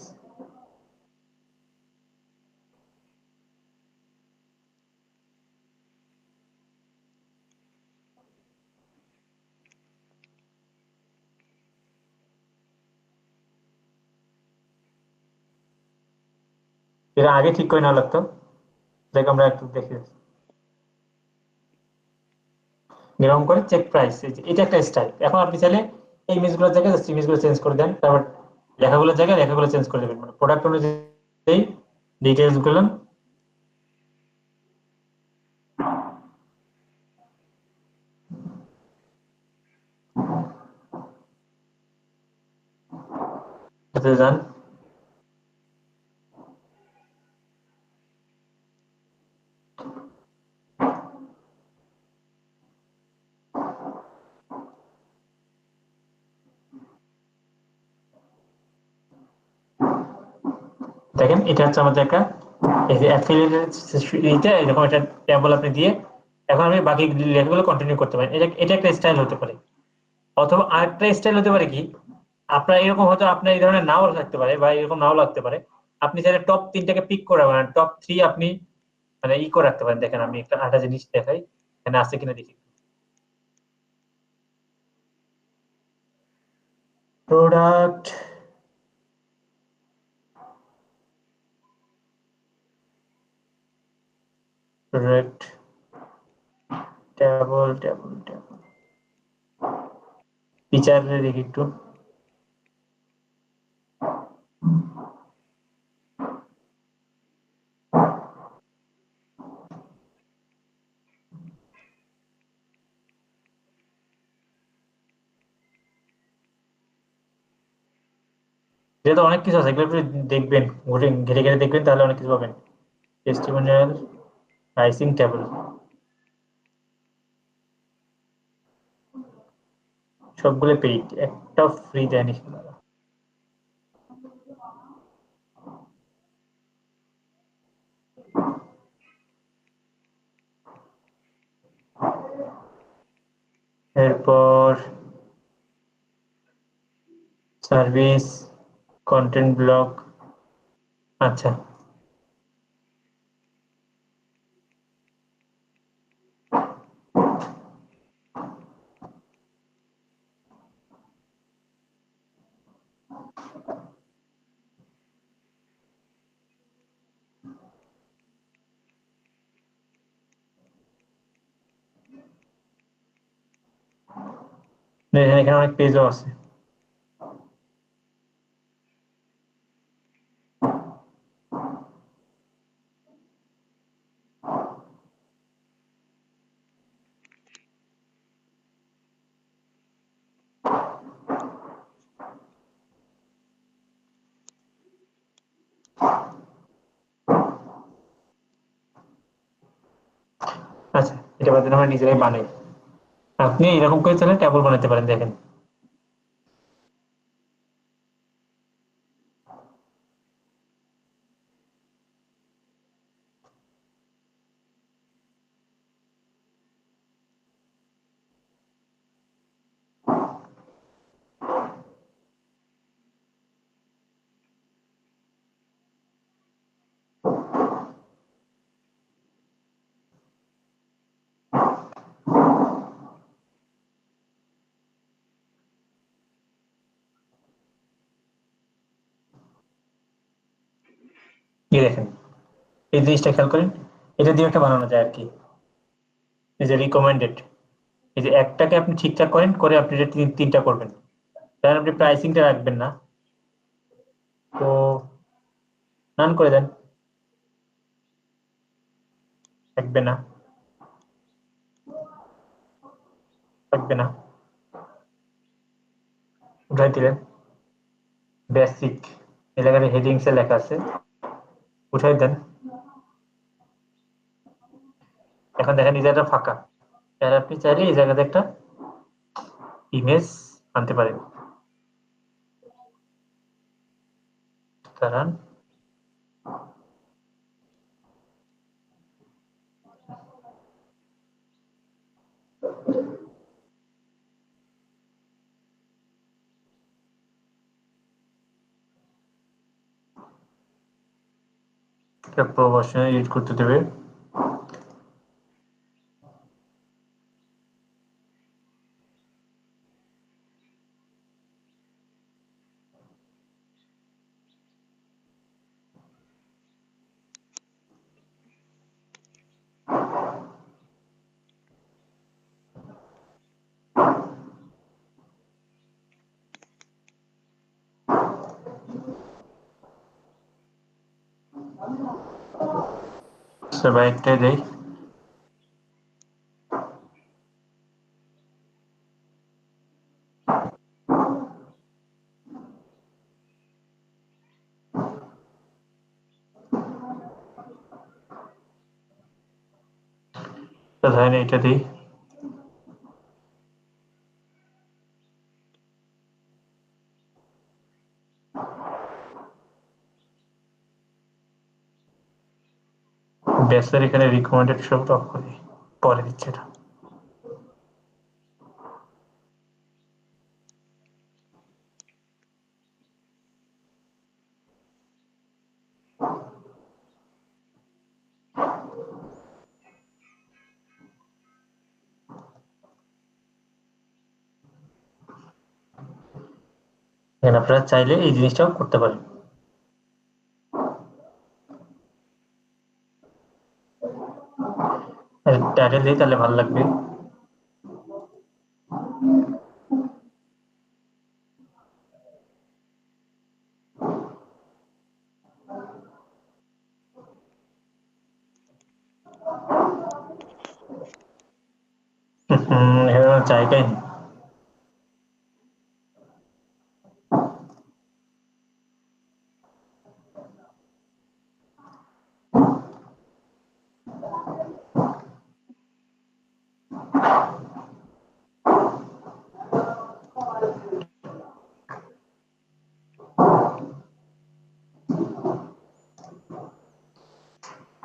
এটা আগে ঠিক করে না লাগতো, দেখ আমরা একটু দেখে এরকম করে চেক প্রাইস। এটা একটা স্টাইল। এখন আপনি চাইলে এই ইমেজগুলোর জায়গায় জাস্ট ইমেজগুলো চেঞ্জ করে দেন, তারপর লেখাগুলোর জায়গায় লেখাগুলো চেঞ্জ করে দেবেন, মানে প্রোডাক্ট অনুযায়ী ডিটেইলস গুলো যান। দেখেন এটা হচ্ছে আমাদের একটা এই যে অ্যাফিলিয়েটেড, এইটা এরকম একটা ট্যাবল আপনি দিয়ে এখন আমি বাকি লেখাগুলো কন্টিনিউ করতে পারি। এটা এটা একটা স্টাইল হতে পারে। অথবা আরেকটা স্টাইল হতে পারে কি, আপনার এরকম হয়তো আপনার এই ধরনের নাও থাকতে পারে বা এরকম নাও লাগতে পারে। আপনি চাইলে টপ 3টাকে পিক করে মানে টপ 3 আপনি মানে করে রাখতে পারেন। দেখেন আমি একটা জিনিস দেখাই, এখানে আছে কিনা দেখি। প্রোডাক্ট, প্রোডাক্ট, টেবল, ফিচারে দেখি একটু। যেহেতু অনেক কিছু আছে, এগুলো একটু দেখবেন, ঘুরে ঘেটে ঘেটে দেখবেন, তাহলে অনেক কিছু পাবেন। টেস্টিমোনিয়াল, প্রাইসিং টেবল, সবগুলো পেইড, একটাও ফ্রি দেয়নি। এরপর সার্ভিস, কন্টেন্ট ব্লক। আচ্ছা, দেখেন এখানে অনেক পেজও আছে। আচ্ছা, এটা বাদ দিন, আমরা নিজেরাই বানাই। আপনি এরকম করে তাহলে টেবল বানাতে পারেন। দেখেন এই দেখেন, এই জিনিসটা খেয়াল করেন, এটা দিয়ে একটা বানানো যায় আর কি। এই যে রিকমেন্ডেড, এই যে একটাকে আপনি ঠিকঠাক করেন, করে আপনি এটা তিনটা করবেন, তাহলে আপনি প্রাইসিংটা রাখবেন না, তো নান করে দেন, থাকবে না, থাকবে না, উঠাই দিলেন। বেসিক এই জায়গায় হেডিংস এ লেখা আছে, উঠাই দেন। এখন দেখেন এই জায়গাটা ফাঁকা, তাহলে আপনি চাইলে এই জায়গাতে একটা ইমেজ আনতে পারেন। দাঁড়ান, প্রমোশন এডিট করতে দেবে। সবাই একটাই দেই। ধরেন এটা দিই, বেসের এখানে রিকমেন্ডেড সব অফ করি, পরে দিচ্ছে এটা। এখানে আপনারা চাইলে এই জিনিসটাও করতে পারেন। টাইটেল দিয়ে তাহলে ভালো লাগবে। এখানে জায়গায় নেই।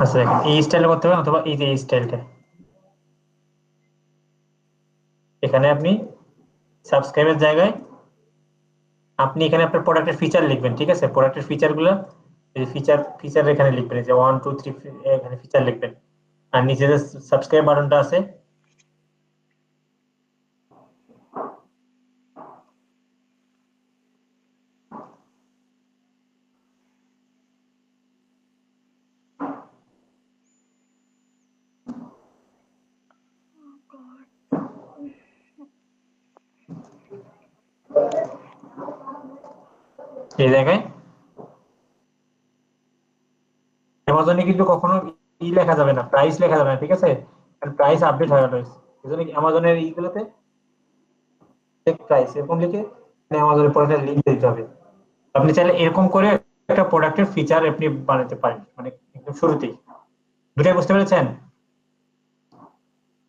আচ্ছা দেখেন এই স্টাইলে করতে পারেন, অথবা এই যে এই স্টাইলটা, এখানে আপনি সাবস্ক্রাইবের জায়গায় আপনি এখানে আপনার প্রোডাক্টের ফিচার লিখবেন, ঠিক আছে? প্রোডাক্টের ফিচার গুলো, এই ফিচার এখানে লিখবেন, এই যে 1 2 3 এখানে ফিচার লিখবেন। আর নিচে যে সাবস্ক্রাইব বাটনটা আছে, এই জায়গায় অ্যামাজনে কিন্তু কখনো লেখা যাবে না, প্রাইস লেখা যাবে না, ঠিক আছে? কারণ প্রাইস আপডেট হয়ে গেল, এজন্য অ্যামাজনের এইগুলোতে প্রাইস এরকম লিখে অ্যামাজনের প্রোডাক্টের লিংক দিতে হবে। আপনি চাইলে এরকম করে একটা প্রোডাক্টের ফিচার আপনি বানাতে পারেন, মানে একদম শুরুতেই। দুটাই বুঝতে পেরেছেন?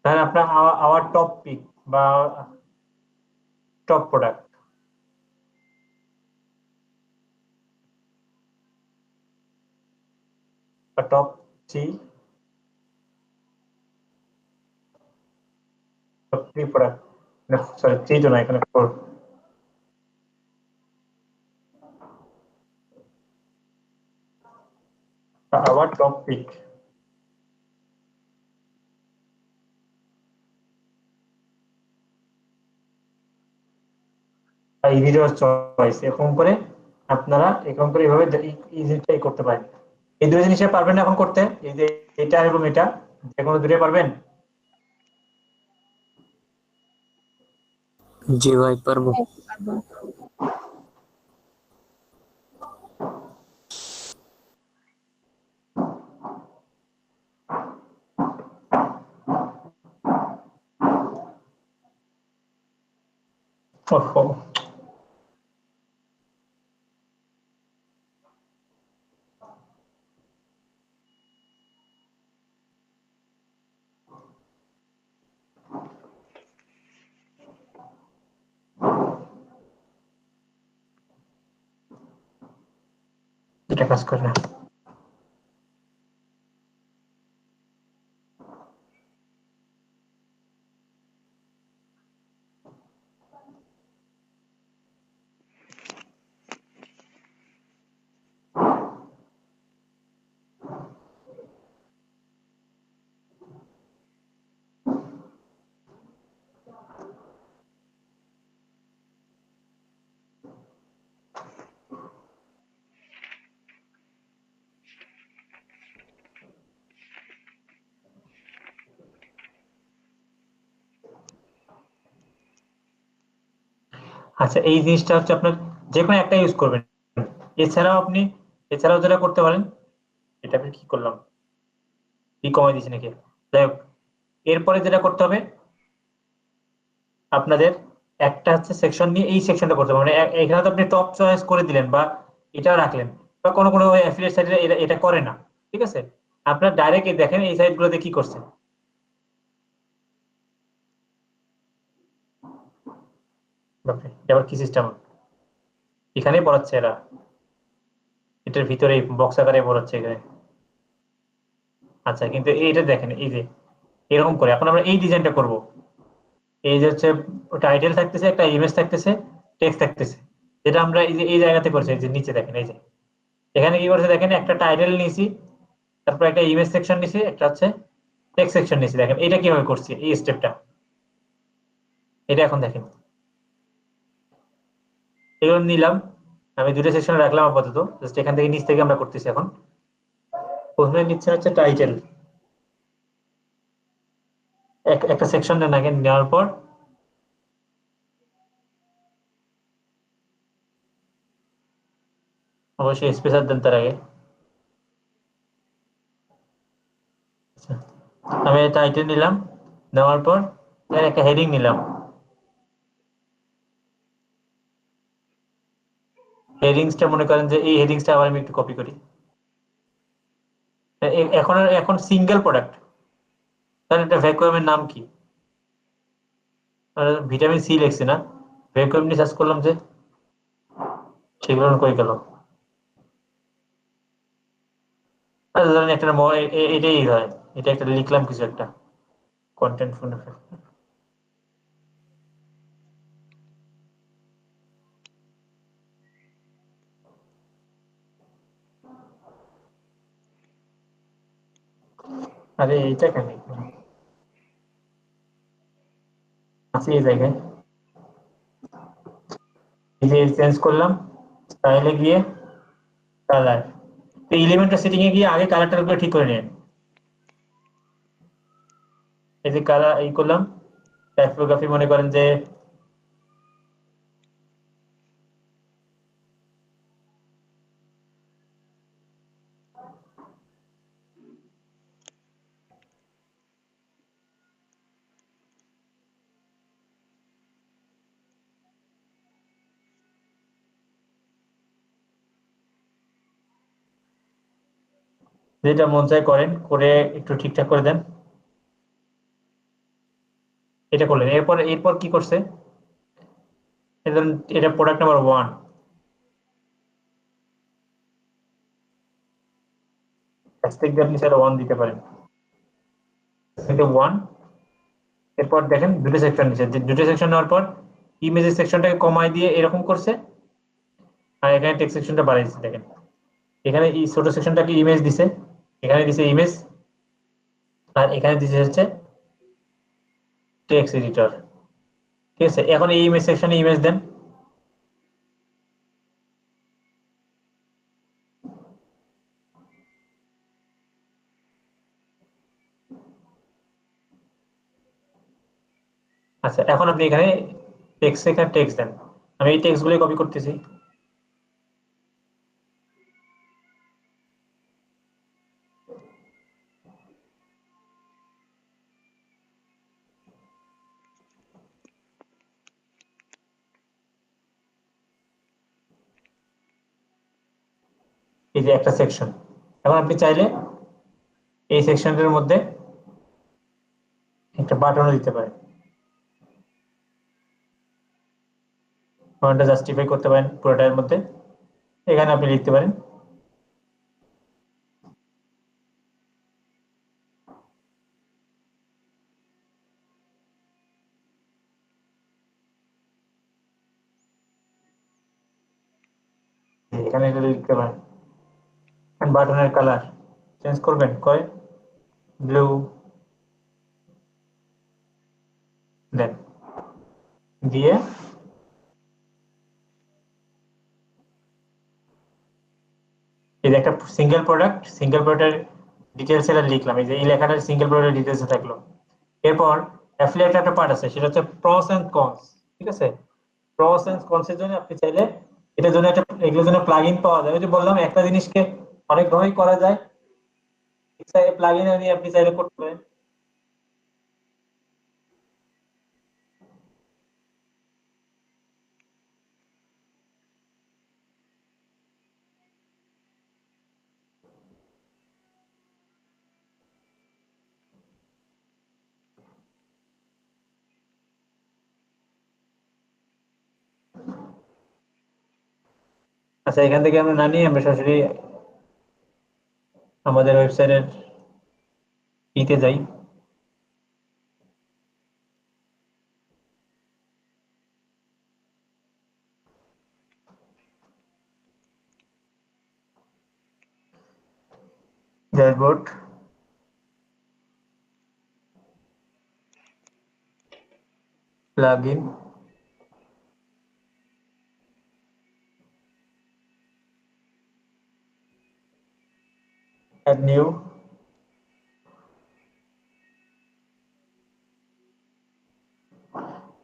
তাহলে আপনার আওয়ার টপ পিক বা টপ প্রোডাক্ট, বা টপ 3 প্রোডাক্ট, সরি 3 তো না, এখানে 4। আওয়ার টপ পিক, ইজির চয়েস, এরকম করে আপনারা এরকম করে এইভাবে এই জিনিসটাই করতে পারেন। এই দুটো জিনিসে পারবেন না এখন করতে? এই যে এটা এবং এটা, যে কোনো দুটোই পারবেন? জি ভাই পারবো। ওহো, এটা কাজ করে না। আচ্ছা এই জিনিসটা হচ্ছে আপনার যে কোনো একটা ইউজ করবেন। এছাড়াও আপনি এছাড়াও যেটা করতে পারেন, এটা আমি কি করলাম, কি কমাই দিয়েছি নাকি? যাই হোক, এরপরে যেটা করতে হবে আপনাদের, একটা হচ্ছে সেকশন নিয়ে এই সেকশনটা করতে হবে, মানে এখানে তো আপনি টপ চয়েস করে দিলেন বা এটাও রাখলেন, বা কোনো কোনো অ্যাফিলিয়েট সাইটে এটা করে না, ঠিক আছে? আপনার ডাইরেক্ট দেখেন এই সাইটগুলোতে কি করছে। বাপরে, এবার কি সিস্টেম, এখানেই পড়াচ্ছে এরা, এটার ভিতরে বক্স আকারে পড়াচ্ছে এখানে। আচ্ছা কিন্তু এইটা দেখেন, এই যে এরকম করে এখন আমরা এই ডিজাইনটা করব। এই যে হচ্ছে টাইটেল থাকতেছে, একটা ইমেজ থাকতেছে, টেক্সট থাকতেছে, যেটা আমরা এই যে এই জায়গাতে করছি, এই যে নিচে দেখেন, এই যে এখানে কি করছে দেখেন, একটা টাইটেল নিয়েছি, তারপর একটা ইমেজ সেকশন নিয়েছি, একটা হচ্ছে টেক্সট সেকশন নিয়েছি। দেখেন এটা কিভাবে করছি, এই স্টেপটা, এটা এখন দেখেন এগুলো নিলাম, আমি দুটো সেকশন রাখলাম আপাতত, জাস্ট এখান থেকে নিচ থেকে আমরা করতেছি এখন। প্রথমে নিচ্ছে হচ্ছে টাইটেল, একটা সেকশন নেন আগে, নেওয়ার পর অবশ্যই স্পেসার দেন তার আগে। আচ্ছা, আমি টাইটেল নিলাম, নেওয়ার পর এর একটা হেডিং নিলাম, হেডিংসটা মনে করেন যে এই হেডিংসটা আবার আমি একটু কপি করি। এখন সিঙ্গেল প্রোডাক্ট, তাহলে এটা ভ্যাকুয়ামের নাম কি? ভিটামিন সি লিখছি না, ভ্যাকুয়াম নিয়ে সার্চ করলাম যে সেগুলো কই গেল। আচ্ছা ধরেন একটা এটাই হয়, এটা একটা লিখলাম কিছু একটা কন্টেন্ট ফোন। আরে এইটা কেন আছে এই জায়গায়, এই যে চেঞ্জ করলাম, স্টাইলে গিয়ে কালার, তো এলিমেন্টটা সেটিং এ গিয়ে আগে কালারটার উপরে ঠিক করে নিন। এই যে কালার এই করলাম, টাইপোগ্রাফি মনে করেন যে যেটা মন চায় করেন, করে একটু ঠিকঠাক করে দেন। এটা করলেন, এরপর এরপর কি করছে, এটা প্রোডাক্ট নাম্বার 1, হ্যাশট্যাগ দিয়ে আপনি স্যার 1 দিতে পারেন, এটা 1। এরপর দেখেন দুটো সেকশন নিচে, দুটো সেকশন নেওয়ার পর ইমেজের সেকশনটাকে কমাই দিয়ে এরকম করছে, আর এখানে টেক্সট সেকশনটা বাড়াইছে। দেখেন এখানে এই ছোট সেকশনটাকে ইমেজ দিছে, এখানে দিছে ইমেজ, আর এখানে দিছে হচ্ছে টেক্সট এডিটর। ঠিক আছে, এখন এই ইমেজ সেকশনে ইমেজ দেন। আচ্ছা এখন আপনি এখানে এখানে টেক্সট দেন, আমি এই টেক্সট গুলো কপি করতেছি। এই যে একটা সেকশন, এখন আপনি চাইলে এই সেকশনটার মধ্যে একটা বাটনও দিতে পারেন, বাটনটা জাস্টিফাই করতে পারেন পুরোটার মধ্যে। এখানে আপনি লিখতে পারেন এখানে এটা লিখতে পারেন, বাটনের কালার চেঞ্জ করবেন, করে ব্লু দেন, দিয়ে এই যে একটা সিঙ্গেল প্রোডাক্টের ডিটেলস এটা লিখলাম, এই যে এই লেখাটার সিঙ্গেল প্রোডাক্টের ডিটেলস থাকলো। এরপর অ্যাফিলিয়েট একটা পার্ট আছে, সেটা হচ্ছে প্রস এন্ড কনস। ঠিক আছে, প্রস এন্ড কনস এর জন্য আপনি চাইলে এটার জন্য একটা, এগুলোর জন্য প্লাগইন পাওয়া যায়। ওই যে বললাম একটা জিনিসকে অনেক ভাবেই করা যায়, প্লাগইন নিয়ে আপনি চাইলে করতে পারেন। আচ্ছা এখান থেকে আমরা না নিয়ে আমরা সরাসরি আমাদের ওয়েবসাইটের ইতে যাই, ড্যাশবোর্ড, প্লাগইন, অ্যাড নিউ।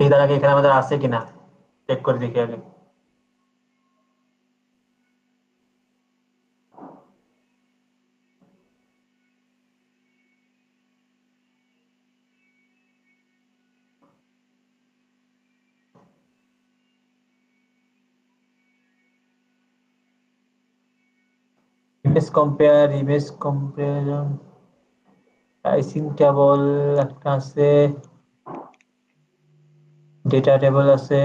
এই তার আগে এখানে আমাদের আছে কিনা চেক করে দেখি আগে। ইমেজ কম্পারিজন প্রাইসিং টেবল একটা আছে, ডেটা টেবল আছে,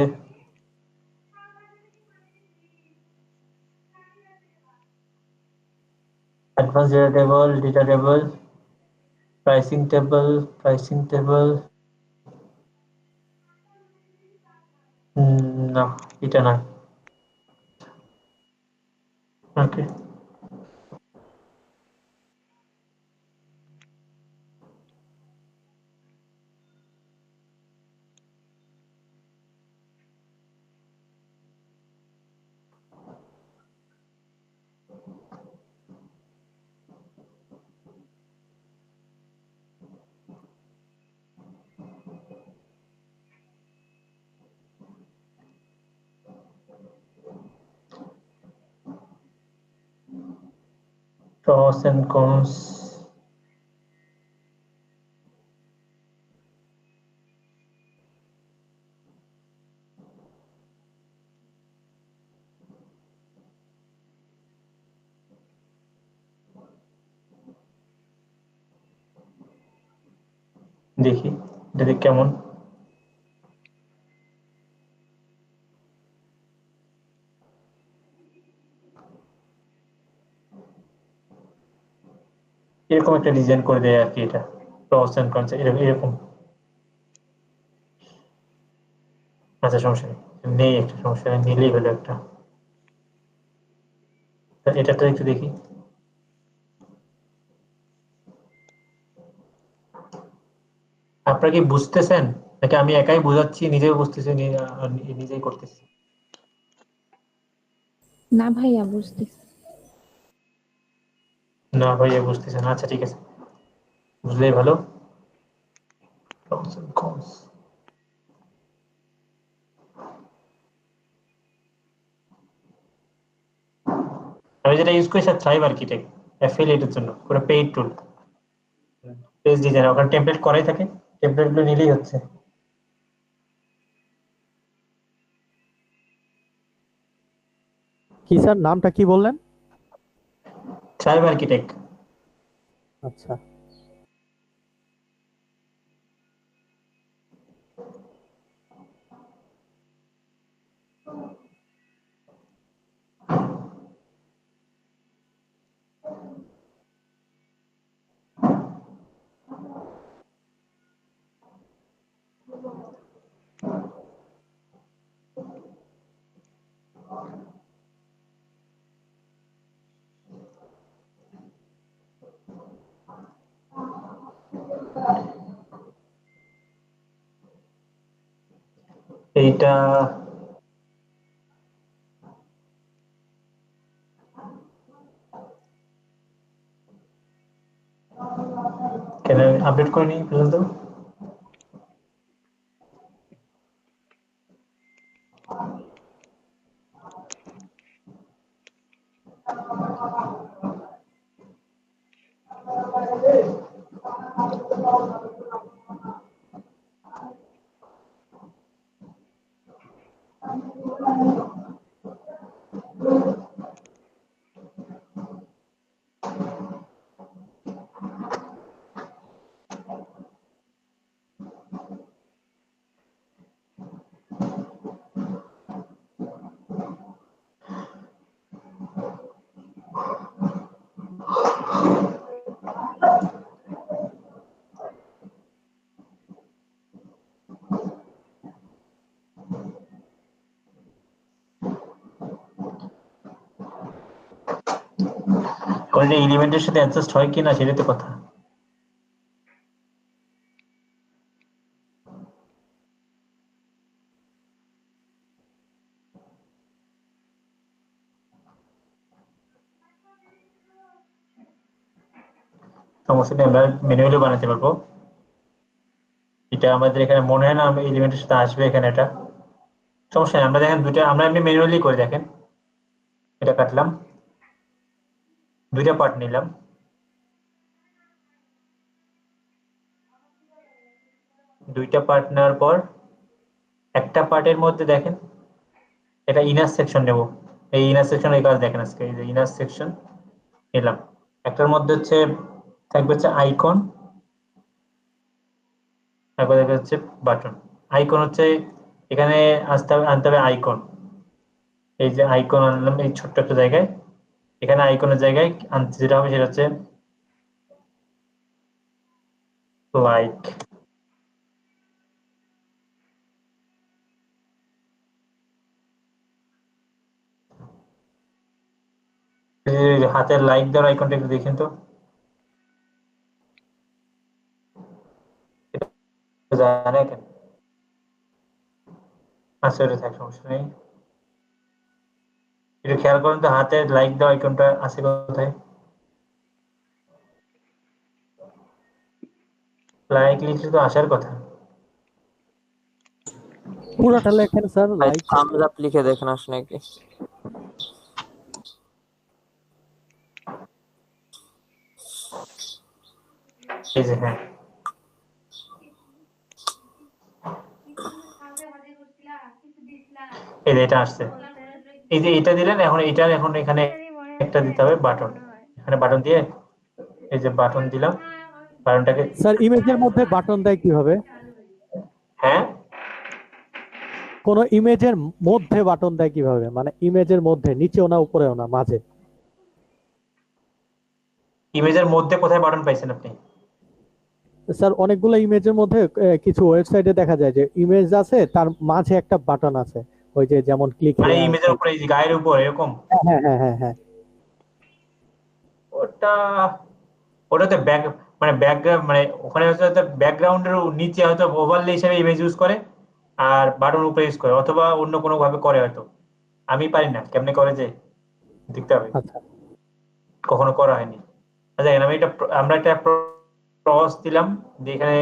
advance data table, pricing table না, এটা না। ওকে, pros and cons। দেখি এটা দেখি কেমন। এরকম একটা ডিজাইন করে দেয় আর কি, এটা প্রস এন্ড কনস এরকম। আচ্ছা সমস্যা নেই, একটা সমস্যা নেই, নিলেই হলো একটা। এটা তো একটু দেখি। আপনারা কি বুঝতেছেন নাকি আমি একাই বোঝাচ্ছি, নিজেও বুঝতেছি, নিজেই করতেছি? না ভাইয়া বুঝতেছি। না ভাইয়া বুঝতেছেন, আচ্ছা ঠিক আছে, বুঝলেই ভালো। Pros and cons। আমি যেটা ইউজ করি স্যার থ্রাইভ আর্কিটেক্ট, অ্যাফিলিয়েটের জন্য, পুরো পেইড টুল, পেজ ডিজাইন, ওখানে টেমপ্লেট করাই থাকে, টেমপ্লেট গুলো নিলেই হচ্ছে। কি স্যার, নামটা কি বললেন? Thrive architect. আচ্ছা। এইটা কেন আপডেট করিনি পর্যন্ত? কোনটা এলিমেন্টের সাথে অ্যাডজাস্ট হয় কিনা সেটাই তো কথা। সমস্যা নেই, আমরা ম্যানুয়ালি বানাতে পারবো। এটা আমাদের এখানে মনে হয় না এলিমেন্টের সাথে আসবে এখানে, এটা সমস্যা নেই। আমরা দেখেন দুইটা, আমরা এমনি ম্যানুয়ালি করে দেখেন। এটা কাটলাম, দুইটা পার্ট নিলাম, দুইটা পার্ট নেওয়ার পর একটা পার্টের মধ্যে দেখেন এটা ইনার সেকশন নেব। এই ইনার সেকশন এই কাজ দেখেন আজকে, এই যে ইনার সেকশন নিলাম। একটার মধ্যে হচ্ছে থাকবে হচ্ছে আইকন, তারপর দেখা যাচ্ছে বাটন। আইকন হচ্ছে এখানে আনতে হবে আইকন। এই যে আইকন আনলাম এই ছোট্ট একটা জায়গায়, এখানে আইকনের জায়গায় আনতে যেটা হবে সেটা হচ্ছে লাইক। হাতের লাইক দেওয়ার আইকনটা একটু দেখেন তো, জানে কেন? আচ্ছা এটা থাক, সমস্যা নেই। একটু খেয়াল করুন তো হাতের লাইক দেওয়া আইকনটা আছে কোথায়? লাইক লিখলে তো আসার কথা। পুরোটা লেখেন স্যার, লাইক। থামস আপ লিখে দেখেন আসে নাকি। এই যে হ্যাঁ, এই যে এটা আসছে। এই যে এটা দিলেন, এখন এটার এখন এখানে একটা দিতে হবে বাটন। এখানে বাটন দিয়ে এই যে বাটন দিলাম, বাটনটাকে স্যার ইমেজের মধ্যে বাটন দেয় কিভাবে? হ্যাঁ কোন ইমেজের মধ্যে বাটন দেয় কিভাবে? মানে ইমেজের মধ্যে, নিচেও না উপরেও না, মাঝে। ইমেজের মধ্যে কোথায় বাটন পাইছেন আপনি? স্যার অনেকগুলো ইমেজের মধ্যে কিছু ওয়েবসাইটে দেখা যায় যে ইমেজ আছে তার মাঝে একটা বাটন আছে, ওই যে যেমন ক্লিক মানে হেয়ার। ইমেজের উপরে এই যে গায়ের উপর এরকম? হ্যাঁ হ্যাঁ হ্যাঁ হ্যাঁ। ওটা ওটাতে ব্যাক মানে ব্যাকগ্রাউন্ড, মানে ওখানে হচ্ছে ব্যাকগ্রাউন্ডের নিচে হয়তো ওভারলে হিসেবে ইমেজ ইউজ করে, আর বাটন উপরে ইউজ করে, অথবা অন্য কোনো ভাবে করে হয়তো। আমি পারি না কেমনে করে যে, দেখতে হবে, আচ্ছা কখনো করা হয়নি। আচ্ছা দেখেন, আমরা একটা ক্রস দিলাম, দিয়ে এখানে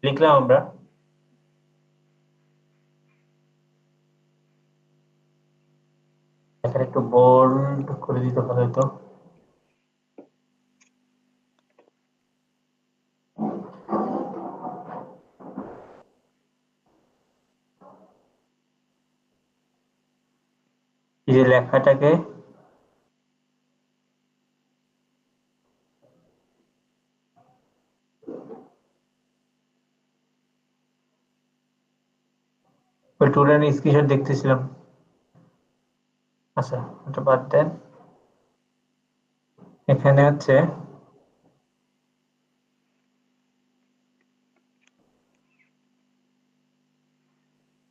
লিখলাম আমরা এখানে একটু বোল্ড করে দিতে ভালো হতো। এই যে লেখাটাকে ওই টুলের স্ক্রিনশট দেখতেছিলাম। আচ্ছা ওটা বাদ দেন, এখানে হচ্ছে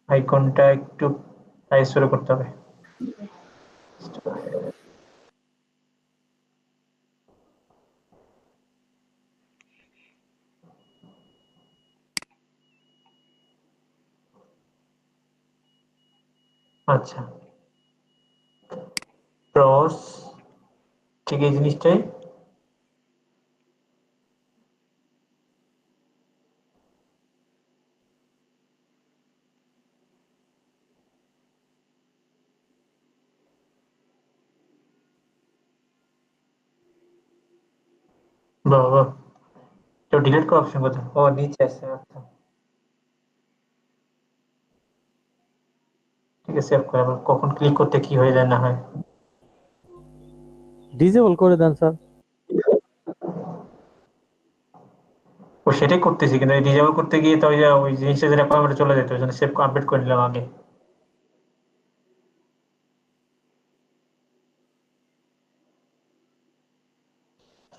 আইকনটা একটু সাইজ করে করতে হবে। আচ্ছা ক্রস, ঠিক এই জিনিসটাই। বাবা, তো ডিলিট করার অপশন কোথায়? ও নিচে আছে। আচ্ছা ঠিক আছে, সেভ করে আবার কখন ক্লিক করতে কি হয়ে যায় না হয়। ডিজেবল করে দেন স্যার। ও সেটাই করতেছি, কিন্তু ডিজেবল করতে গিয়ে তো ওই যে ওই জিনিসটা যেটা কমেন্টে চলে যেত, ওই জন্য সেভ আপডেট করে নিলাম আগে।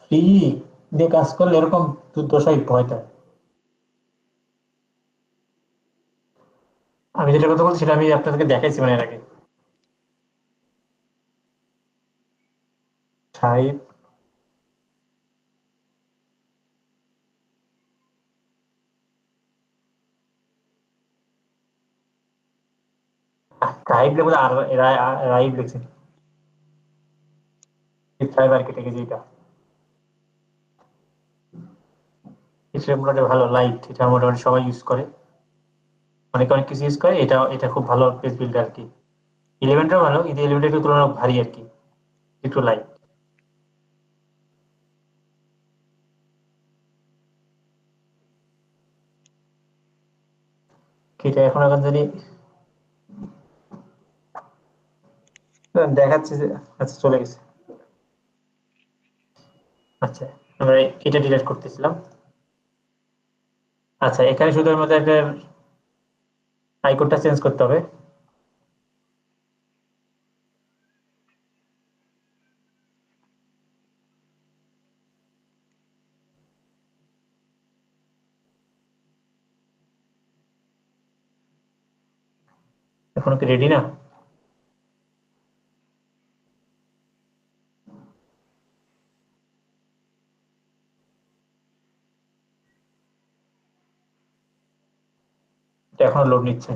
ফ্রি দিয়ে কাজ করলে এরকম দুর্দশাই ভয়টা। আমি যেটা কথা বলছি সেটা আমি আপনাদেরকে দেখাইছি মানে এর আগে। সাহেব রাইভ লেখো, আর রাইভ লিখছেন সাহেব আর্কিটেক্ট, যেটা এটা মোটামুটি ভালো, লাইট, এটা মোটামুটি সবাই ইউজ করে, অনেক অনেক কিছু ইউজ করে, এটা খুব ভালো পেজ বিল্ডার আর কি। 11টাও ভালো, কিন্তু 11টা একটু তুলনামূলক ভারী আর কি, একটু লাইট। এটা এখন জানি দেখাচ্ছে যে, আচ্ছা চলে গেছে। আচ্ছা, আমরা এটা ডিলিট করতেছিলাম। আচ্ছা, এখানে শুধু আমাদের একটা আইকনটা চেঞ্জ করতে হবে। এখনো কি রেডি না? এটা এখনো লোড নিচ্ছে।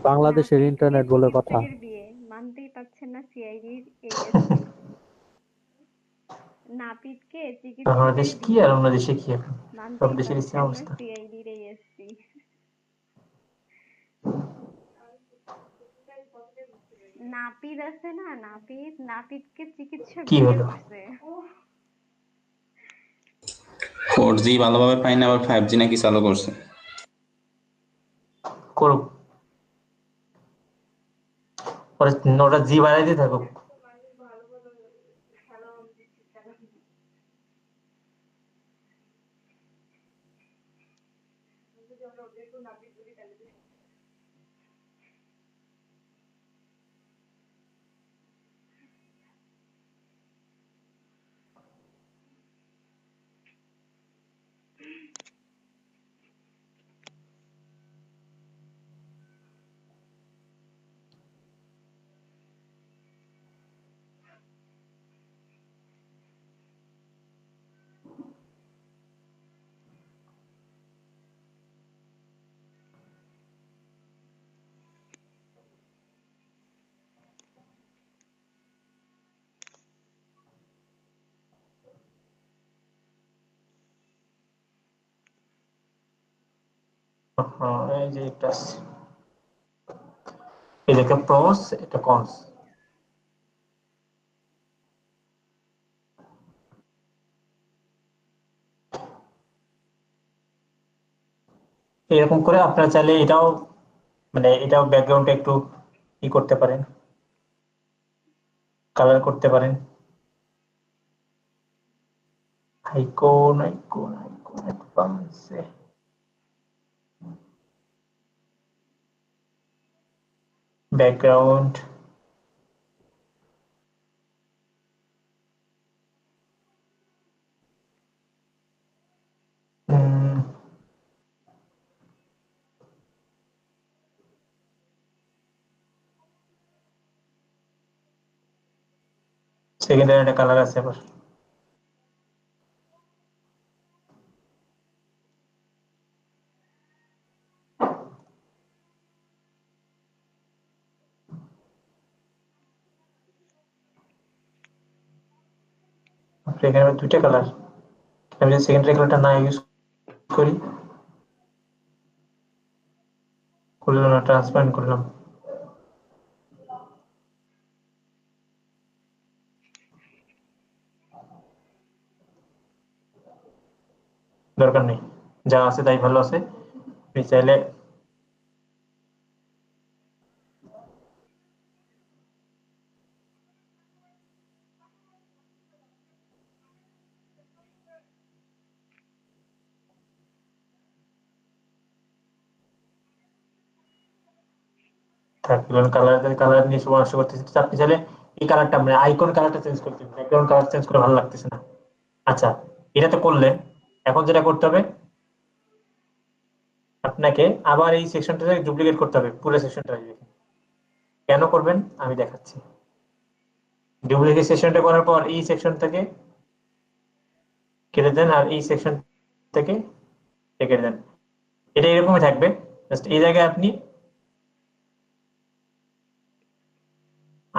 বাংলাদেশের ইন্টারনেট বলে কথা। চিকিৎসকের বিয়ে মানতেই পারছেন না, সিআইডির এএসপি নাপিতকে বাংলাদেশ চিকিৎসকের কি বিয়ে আর অন্য দেশে কি, এখন সব মানতেই দেশের সেম পারছেন না, অবস্থা। সিআইডির এএসপি নাপিত আছে না, নাপিতকে চিকিৎসক কি বিয়ে হলো? করছে। 4G ভালোভাবে পাই না, আবার 5G নাকি চালু করছে। করুক, ওরা ওটা জি বাড়াইতে থাকুক। এই যে একটা আছে, এই যে একটা প্রস, এটা কনস। এরকম করে আপনারা চাইলে এটাও, মানে এটাও ব্যাকগ্রাউন্ডটা একটু ই করতে পারেন, কালার করতে পারেন। আইকন অ্যাডভান্সে ব্যাকগ্রাউন্ড, সেকেন্ডারি একটা কালার আছে আবার। এখানে আবার দুইটা কালার, আমি যদি সেকেন্ডারি কালারটা না ইউজ করি, করলাম না, ট্রান্সপারেন্ট করলাম, দরকার নেই, যা আছে তাই ভালো আছে। আপনি চাইলে কালার নিয়ে পরামর্শ করতেছি, আপনি চাইলে এই কালারটা, মানে আইকন কালারটা চেঞ্জ করতে, ব্যাকগ্রাউন্ড কালার চেঞ্জ করে ভালো লাগতেছে না। আচ্ছা, এটা তো করলেন, এখন যেটা করতে হবে, আপনাকে আবার এই সেকশনটা ডুপ্লিকেট করতে হবে, পুরো সেকশনটা আসবে। কেন করবেন আমি দেখাচ্ছি। ডুপ্লিকেট সেকশনটা করার পর এই সেকশন থেকে কেটে দেন, আর এই সেকশন থেকে কেটে দেন। এটা এরকমই থাকবে, জাস্ট এই জায়গায় আপনি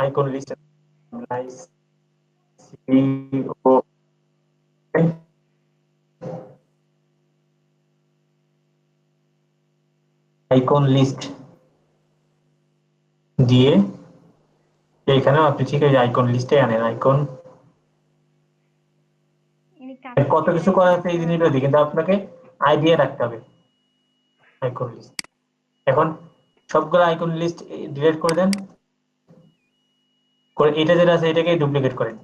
আইকন লিস্ট আইকন লিস্ট দিয়ে এখানেও আপনি ঠিক আছে আইকন লিস্টে আনেন আইকন কত কিছু করা আছে এই জিনিসগুলো দিয়ে, কিন্তু আপনাকে আইডিয়া রাখতে হবে আইকন লিস্ট। এখন সবগুলো আইকন লিস্ট ডিলিট করে দেন, করে এটা যেটা আছে এটাকে ডুপ্লিকেট করেন।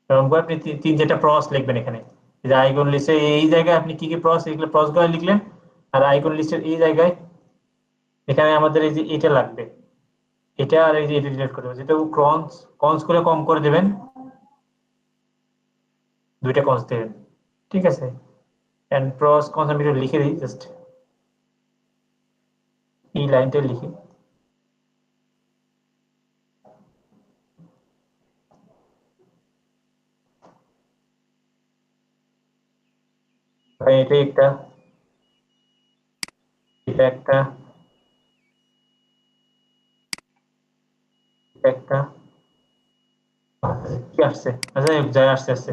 এরকম করে আপনি তিন চারটা প্রসেস লিখবেন এখানে, যে আইকন লিস্টে এই জায়গায় আপনি কি কি প্রসেস এগুলো প্রসেসগুলো লিখলেন, আর আইকন লিস্টের এই জায়গায় এখানে আমাদের এই যে এটা লাগবে, এটা আর এই যে এটা ডিলিট করে দেবেন, যেটা কনস করে কম করে দেবেন, দুইটা কনস দেবেন, ঠিক আছে। এন্ড প্রস কনস আমি একটু লিখে দিই, জাস্ট এই লাইনটা লিখি, এটা একটা, এটা একটা, একটা কি আসছে, আচ্ছা যায় আসছে আসছে,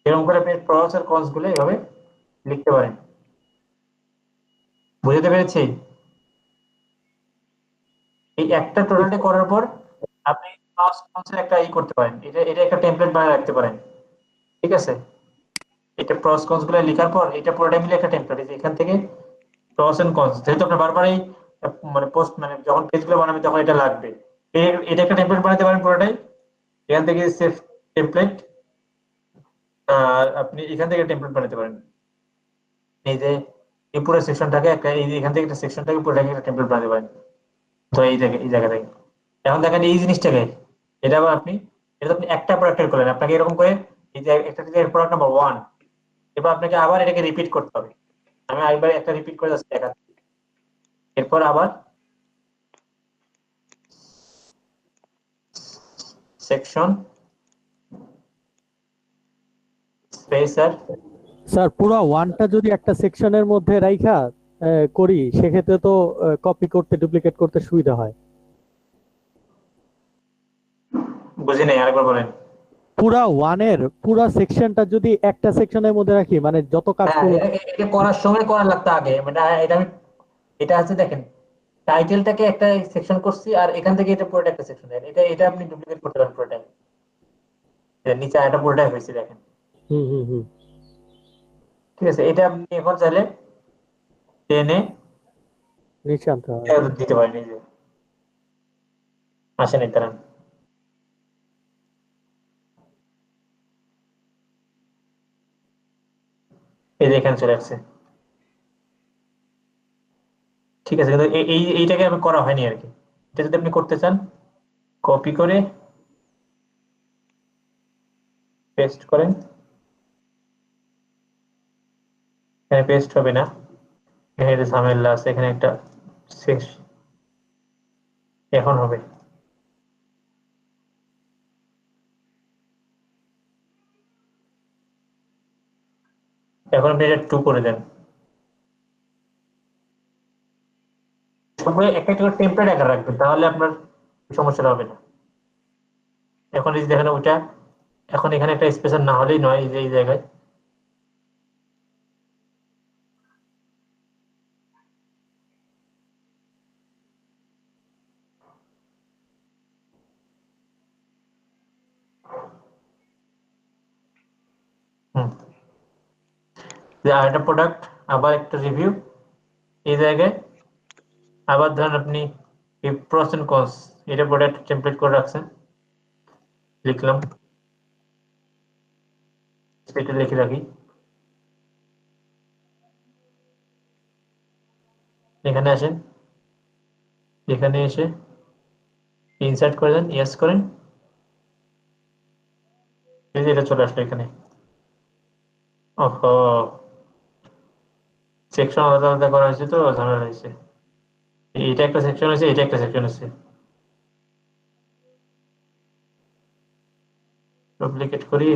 এরকম করে আপনি প্রস আর কনস গুলো এইভাবে লিখতে পারেন। বুঝতে পেরেছি? এই একটা টোটালটা করার পর আপনি প্রস কনস এর একটা করতে পারেন, এটা এটা একটা টেমপ্লেট বানিয়ে রাখতে পারেন, ঠিক আছে। এটা প্রস কনস গুলো লেখার পর এটা পুরোটা মিলে একটা টেমপ্লেট, এখান থেকে প্রস এন্ড কনস, যেহেতু আপনার বারবার এই মানে পোস্ট মানে যখন পেজগুলো বানাবেন তখন এটা লাগবে, এটা একটা টেমপ্লেট বানাতে পারেন পুরোটাই, এখান থেকে সেভ টেমপ্লেট, আর আপনি এখান থেকে টেমপ্লেট বানাতে পারেন। এই যে এই পুরো সেকশনটাকে একটা, এই যে এখান থেকে একটা সেকশনটাকে পুরোটাকে একটা টেমপ্লেট বানাতে পারেন, তো এই জায়গা থেকে। এখন দেখেন এই জিনিসটাকে, এটা আবার আপনি, এটা তো আপনি একটা প্রোডাক্টের করলেন, আপনাকে এরকম করে এই যে একটা প্রোডাক্ট নাম্বার 1, এবার আপনাকে আবার এটাকে রিপিট করতে হবে। আমি আরেকবার একটা রিপিট করে যাচ্ছি দেখাচ্ছি, এরপর আবার সেকশন স্পেসার, স্যার পুরো ওয়ানটা যদি একটা সেকশনের মধ্যে রাইখা করি, সেক্ষেত্রে তো কপি করতে ডুপ্লিকেট করতে সুবিধা হয়। বুঝি নাই, আরেকবার বলেন। পুরা ওয়ানের পুরা সেকশনটা যদি একটা সেকশনের মধ্যে রাখি, মানে যত কাজ হ্যাঁ, করবো। এটা করার সময় করা লাগতো আগে, মানে এটা আমি, এটা আছে দেখেন টাইটেলটাকে একটা সেকশন করছি, আর এখান থেকে এটা পুরোটা একটা সেকশন, এটা এটা আপনি ডুপ্লিকেট করতে পারেন পুরোটাই, এর নিচে এটা পুরোটাই হয়েছে দেখেন, হুম হুম হুম। ঠিক আছে। এটা আপনি এখন চাইলে টেনে নিচে আনতে হবে। দিতে পারেন, এই যে আসেন এটা, এই যে এখানে চলে আসছে, ঠিক আছে। কিন্তু এইটাকে আমি করা হয়নি আর কি, এটা যদি আপনি করতে চান কপি করে পেস্ট করেন, এখানে পেস্ট হবে না, এখানে একটা ঝামেলা আছে, এখানে একটা এখন হবে, এখন আপনি এটা 2 করে দেন, সবগুলো একটা একটা করে টেমপ্লেট আকার রাখবেন, তাহলে আপনার সমস্যা হবে না। এখন এই যে দেখেন ওইটা, এখন এখানে একটা স্পেসার না হলেই নয়, এই যে এই জায়গায় হুম, যে আরেকটা প্রোডাক্ট, আবার একটা রিভিউ, এই জায়গায় আবার ধরেন আপনি প্রস এন্ড কনস, এটা প্রোডাক্ট টেমপ্লেট করে রাখছেন, লিখলাম, সেটা লিখে রাখি, এখানে আসেন, এখানে এসে ইনসার্ট করে দেন, ইয়েস করেন, এই যে এটা চলে আসলো এখানে। ওহো, সেকশন আলাদা আলাদা করা হয়েছে তো ঝামেলা হয়েছে, এটা একটা সেকশন হয়েছে, এটা একটা সেকশন হয়েছে, ডুপ্লিকেট করি,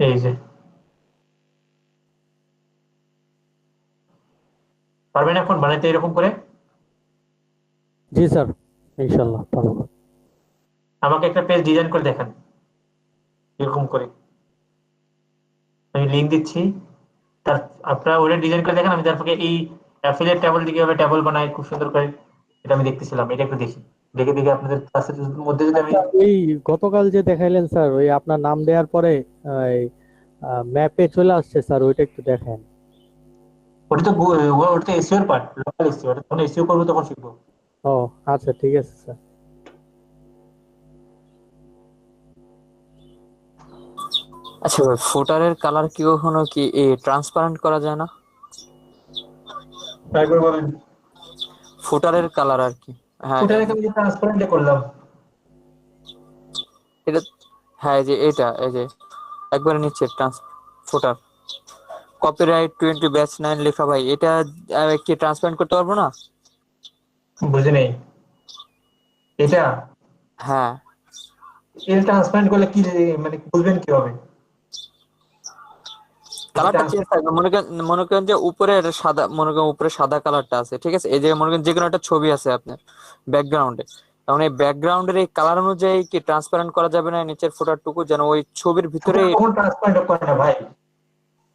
এই যে পারবেন এখন বানাইতে এরকম করে? জি স্যার, ইনশাল্লাহ পারবো। আমাকে একটা পেজ ডিজাইন করে দেখান এরকম করে, আমি লিঙ্ক দিচ্ছি। তার আপনারা ওটা ডিজাইন করে দেখেন, আমি তারপরে এই অ্যাফিলিয়েট টেবলটি কিভাবে টেবল বানায় খুব সুন্দর করে, এটা আমি দেখতেছিলাম। এটা একটু দেখি, দেখে দেখে আপনাদের ক্লাসের মধ্যে যদি আমি আচ্ছা, ওই গতকাল যে দেখাইলেন স্যার, ওই আপনার নাম দেওয়ার পরে ম্যাপে চলে আসছে স্যার, ওইটা একটু দেখেন। ওটা তো ওটা তো এসইও এর পার্ট, লোকাল এসইও, ওটা যখন এসইও করবো তখন শিখবো। ও আচ্ছা, ঠিক আছে স্যার। আচ্ছা ভাই, ফুটারের কালার কি কখনো কি ট্রান্সপারেন্ট করা যায় না? একবার বলেন। ফুটারের কালার আর কি। হ্যাঁ ওটা আমি ট্রান্সপারেন্ট করলাম। এটা, হ্যাঁ এই যে এই যে একবারে নিচে ফুটার কপিরাইট 20 ব্যাচ 9 লেখা ভাই, এটা কি ট্রান্সপারেন্ট করতে পারবো না? বুঝে নেই এটা। হ্যাঁ, এটা ট্রান্সপারেন্ট করলে কি মানে বুঝবেন কিভাবে? কালারটা চেঞ্জ থাকবে। মনে করেন যে উপরে সাদা, মনে করেন উপরে সাদা কালারটা আছে, ঠিক আছে? এই যে মনে করেন যে কোনো একটা ছবি আছে আপনার ব্যাকগ্রাউন্ডে, তখন এই ব্যাকগ্রাউন্ডের এই কালার অনুযায়ী কি ট্রান্সপারেন্ট করা যাবে না নিচের ফুটারটুকু, যেন ওই ছবির ভিতরে? ফুটার কখনো ট্রান্সপারেন্ট করে না ভাই,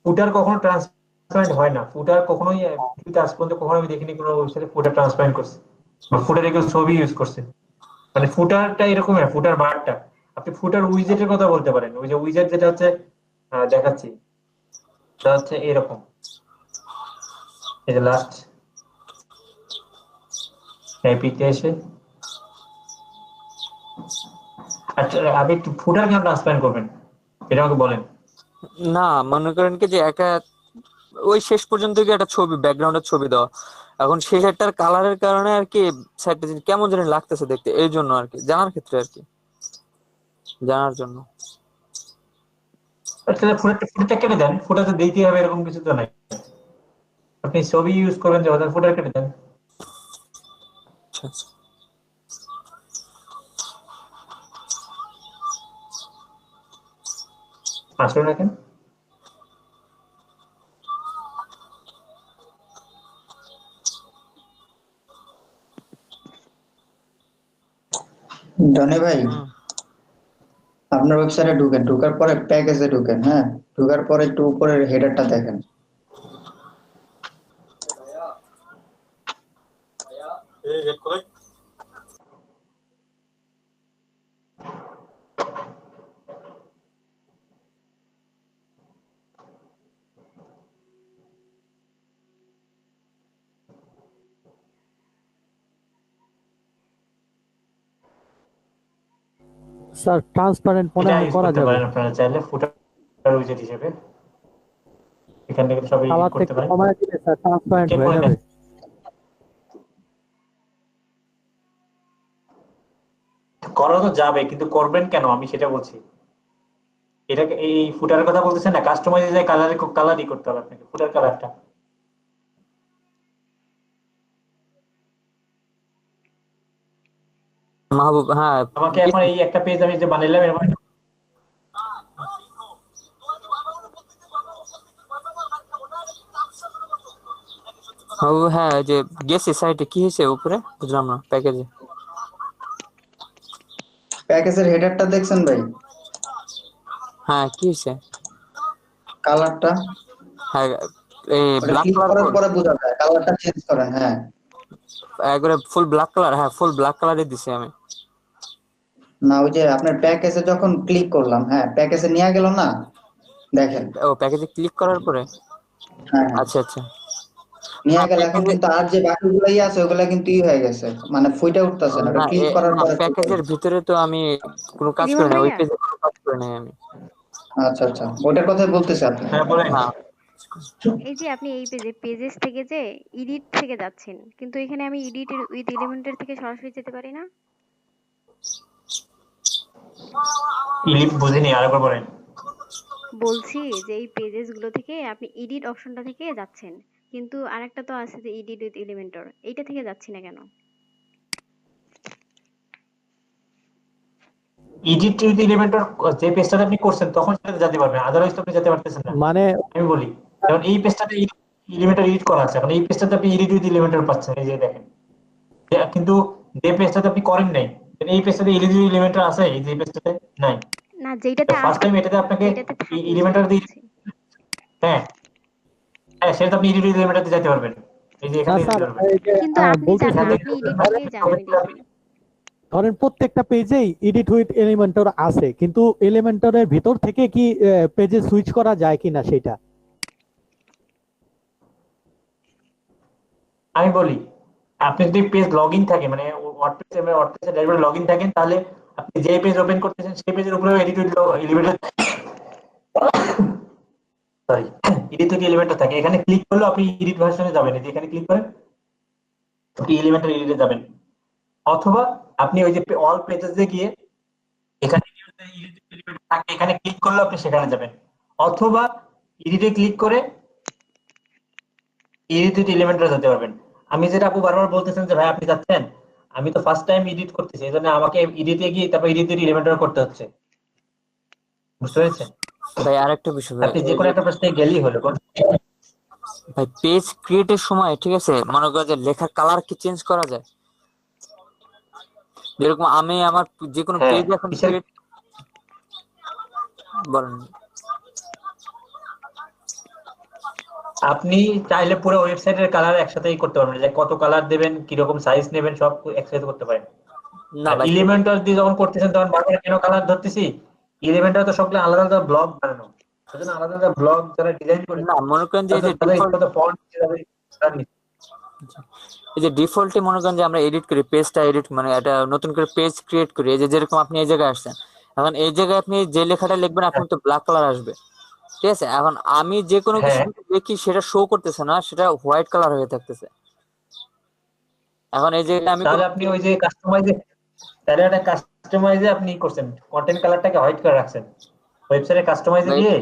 ফুটার কখনো ট্রান্সপারেন্ট হয় না। ফুটার কখনোই পৃথিবীতে আজ পর্যন্ত কখনো আমি দেখিনি কোনো ওয়েবসাইটে ফুটার ট্রান্সপারেন্ট করছে বা ফুটারে কেউ ছবি ইউজ করছে। মানে ফুটারটা এরকম, ফুটার বারটা আপনি ফুটার উইজেটের কথা বলতে পারেন। ওই যে উইজেট যেটা হচ্ছে দেখাচ্ছি, সেটা হচ্ছে এরকম। এই যে লাস্ট এপিতে এসে আচ্ছা, আপনি ফুটার কেন ট্রান্সপারেন্ট করবেন এটা আমাকে বলেন। না, মনে করেন কি যে একা ওই শেষ পর্যন্ত কি একটা ছবি, ব্যাকগ্রাউন্ডের ছবি দেওয়া, এখন সেই সাইডটার কালারের কারণে আর কি সাইডটা কেমন জানি লাগতেছে দেখতে, এই জন্য আর কি জানার ক্ষেত্রে আর কি, জানার জন্য। আচ্ছা, ফুটারটা কেটে দেন, ফুটাতে দিতে হবে এরকম কিছু তো নাই। আপনি ছবি ইউজ করবেন যখন ফুটার কেটে দেন। আচ্ছা আচ্ছা। আসলে রাখেন। ধনী ভাই, হুম। আপনার ওয়েবসাইটে ঢুকেন, ঢোকার পরে প্যাকেজে ঢুকেন। হ্যাঁ, ঢোকার পরে একটু উপরের হেডারটা দেখেন। স্যার ট্রান্সপারেন্ট মনে এটা হয় ইউজ করা করতে যাবে। পারেন আপনারা চাইলে ফুটার উইজেট হিসেবে, এখান থেকে সবাই এডিট কালারটা করতে একটু পারেন। কমায় দিলে স্যার ট্রান্সপারেন্ট চেক হয়ে করে যাবে। নেন। করা তো যাবে, কিন্তু করবেন কেন আমি সেটা বলছি। এটাকে এই ফুটারের কথা বলতেছেন না, কাস্টমাইজ কালারই করতে হবে আপনাকে, ফুটার কালারটা। মাহবুব, হ্যাঁ আমাকে এখন এই একটা পেজ আমি যে বানাইলাম এর মধ্যে মাহবুব, হ্যাঁ এই যে গেছি সাইটে, কি হয়েছে উপরে বুঝলাম না প্যাকেজে। প্যাকেজের হেডারটা দেখছেন ভাই? হ্যাঁ কি হয়েছে? কালারটা হ্যাঁ, এই ওটা ব্ল্যাক ক্লিক কালার করার কোড, পরে বোঝা যায়, কালারটা চেঞ্জ করেন। হ্যাঁ, একবারে ফুল ব্ল্যাক কালার। হ্যাঁ, ফুল ব্ল্যাক কালারই দিছি আমি। না ওই যে আপনার প্যাকেজে যখন ক্লিক করলাম, হ্যাঁ প্যাকেজে নিয়ে গেল না, দেখেন। ও প্যাকেজে ক্লিক করার পরে? হ্যাঁ হ্যাঁ, আচ্ছা আচ্ছা। নিয়ে না গেল। এখন প্যাকেজে, কিন্তু আর যে বাকিগুলাই আছে ওগুলা কিন্তু হয়ে গেছে, মানে ফুইটা উঠতেছে না, ওটা না ক্লিক করার না পরে ফুইটা প্যাকেজের উঠছে। ভিতরে তো আমি কোনো কাজ রিমন করি না, ওই ভাইয়া, পেজে কোনো কাজ করি নাই আমি। আচ্ছা আচ্ছা, ওটার কথাই বলতেছি আপনি। হ্যাঁ বলেন। না, এই যে আপনি এই পেজেস থেকে যে এডিট থেকে যাচ্ছেন, কিন্তু এখানে আমি এডিটের উইথ এলিমেন্টের থেকে সরাসরি যেতে পারি না। ইলিপ বুঝিনি, আরেকবার বলেন। বলছি যে এই পেজেস গুলো থেকে আপনি এডিট অপশনটা থেকে যাচ্ছেন, কিন্তু আরেকটা তো আছে যে এডিট উইথ এলিমেন্টর, এইটা থেকে যাচ্ছি না কেন? এডিট উইথ এলিমেন্টর যে পেজটাতে আপনি করছেন তখন সেটাতে যেতে পারবেন, আদারওয়াইজ তো আপনি যেতে পারতেছেন না। মানে আমি বলি, যেমন এই পেজটাতে এলিমেন্টর এডিট করা আছে, এখন এই পেজটাতে আপনি এডিট উইথ এলিমেন্টর পাচ্ছেন, এই যে দেখেন। কিন্তু যে পেজটাতে আপনি করেন নাই, এই পেজটাতে এডিট উইথ এলিমেন্টর আছে, এই যে পেজটাতে নাই। না, যেটাতে ফার্স্ট আছে, টাইম এটাতে আপনাকে যেটাতে থাকে এলিমেন্টর সেটা দিয়ে, বলছি। হ্যাঁ হ্যাঁ, সেটা আপনি এডিট উইথ এলিমেন্টরতে যেতে পারবেন, এই যে এখান না থেকে স্যার, যেতে পারবেন। এই যে কিন্তু আপনি যান এখান না, বলতেছি যে থেকে আপনি এডিট ধরেন থেকেই যান, আমি দেখি। ধরেন প্রত্যেকটা পেজেই এডিট উইথ এলিমেন্টর আছে, কিন্তু এলিমেন্টরের ভিতর থেকে কি পেজে সুইচ করা যায় কিনা সেটা। আমি বলি, আপনি যদি পেজ লগ ইন থাকে, মানে ওয়ার্ডপ্রেসে ড্রাইভারে লগ ইন থাকেন, তাহলে আপনি যে পেজ ওপেন করতেছেন সেই পেজের উপরে edit with Elementor, sorry, edit with Elementor থাকে। এখানে ক্লিক করলে আপনি এডিট ভার্সনে যাবেন, এই যে এখানে ক্লিক করেন, আপনি এলিমেন্টর এডিটে যাবেন। অথবা আপনি ওই যে অল পেজেসে গিয়ে এখানে থাকে, এখানে ক্লিক করলে আপনি সেখানে যাবেন। অথবা এডিটে ক্লিক করে এডিট এলিমেন্টরে যেতে পারবেন। আমি যেটা আপু বারবার বলতেছেন যে ভাই আপনি যাচ্ছেন, আমি তো ফার্স্ট টাইম এডিট করতেছি, এই জন্য আমাকে এডিটে গিয়ে তারপর এডিট এলিমেন্টর করতে হচ্ছে, বুঝতে পেরেছেন? ভাই আরেকটা বিষয় ভাই, আপনি যে এই কোনো যে একটা প্রশ্নে গেলেই হলো। ভাই পেজ ক্রিয়েটের সময় ঠিক আছে, মনে করো যে লেখার কালার কি চেঞ্জ করা যায়? যেরকম আমি আমার যে কোনো হ্যাঁ, পেজ এখন কিসের? ক্রিয়েট, বলেন। আপনি চাইলে পুরো ওয়েবসাইটের কালার একসাথেই করতে পারবেন, যে কত কালার দেবেন, কিরকম সাইজ নেবেন, সব একসাথে করতে পারেন। না আর ভাই, এলিমেন্টর দিয়ে যখন করতেছেন তখন বারবার কেন কালার ধরতেছি, এলিমেন্টর তো সবগুলো আলাদা আলাদা ব্লক বানানো, সেজন্য আলাদা আলাদা ব্লক যারা ডিজাইন করে না মনে করেন যে এই যে তাদের ডিফল্ট, ইচ্ছা ফন্ট হিসাবে এই যে ডিফল্টে মনে করেন যে আমরা এডিট করি, পেজটা এডিট মানে এটা নতুন করে পেজ ক্রিয়েট করি, এই যে যেরকম আপনি এই জায়গায় আসছেন, এখন এই জায়গায় আপনি যে লেখাটা লিখবেন এখন তো ব্ল্যাক কালার আসবে, ঠিক আছে? এখন আমি যে কোনো কিছু হ্যাঁ, দেখি সেটা শো করতেছে না, সেটা হোয়াইট কালার হয়ে থাকতেছে। এখন এই যে আমি তাহলে কোনো আপনি ওই যে কাস্টমাইজে, তাহলে একটা কাস্টমাইজে আপনি করছেন, কন্টেন্ট কালারটাকে হোয়াইট করে রাখছেন, ওয়েবসাইটে কাস্টমাইজে গিয়ে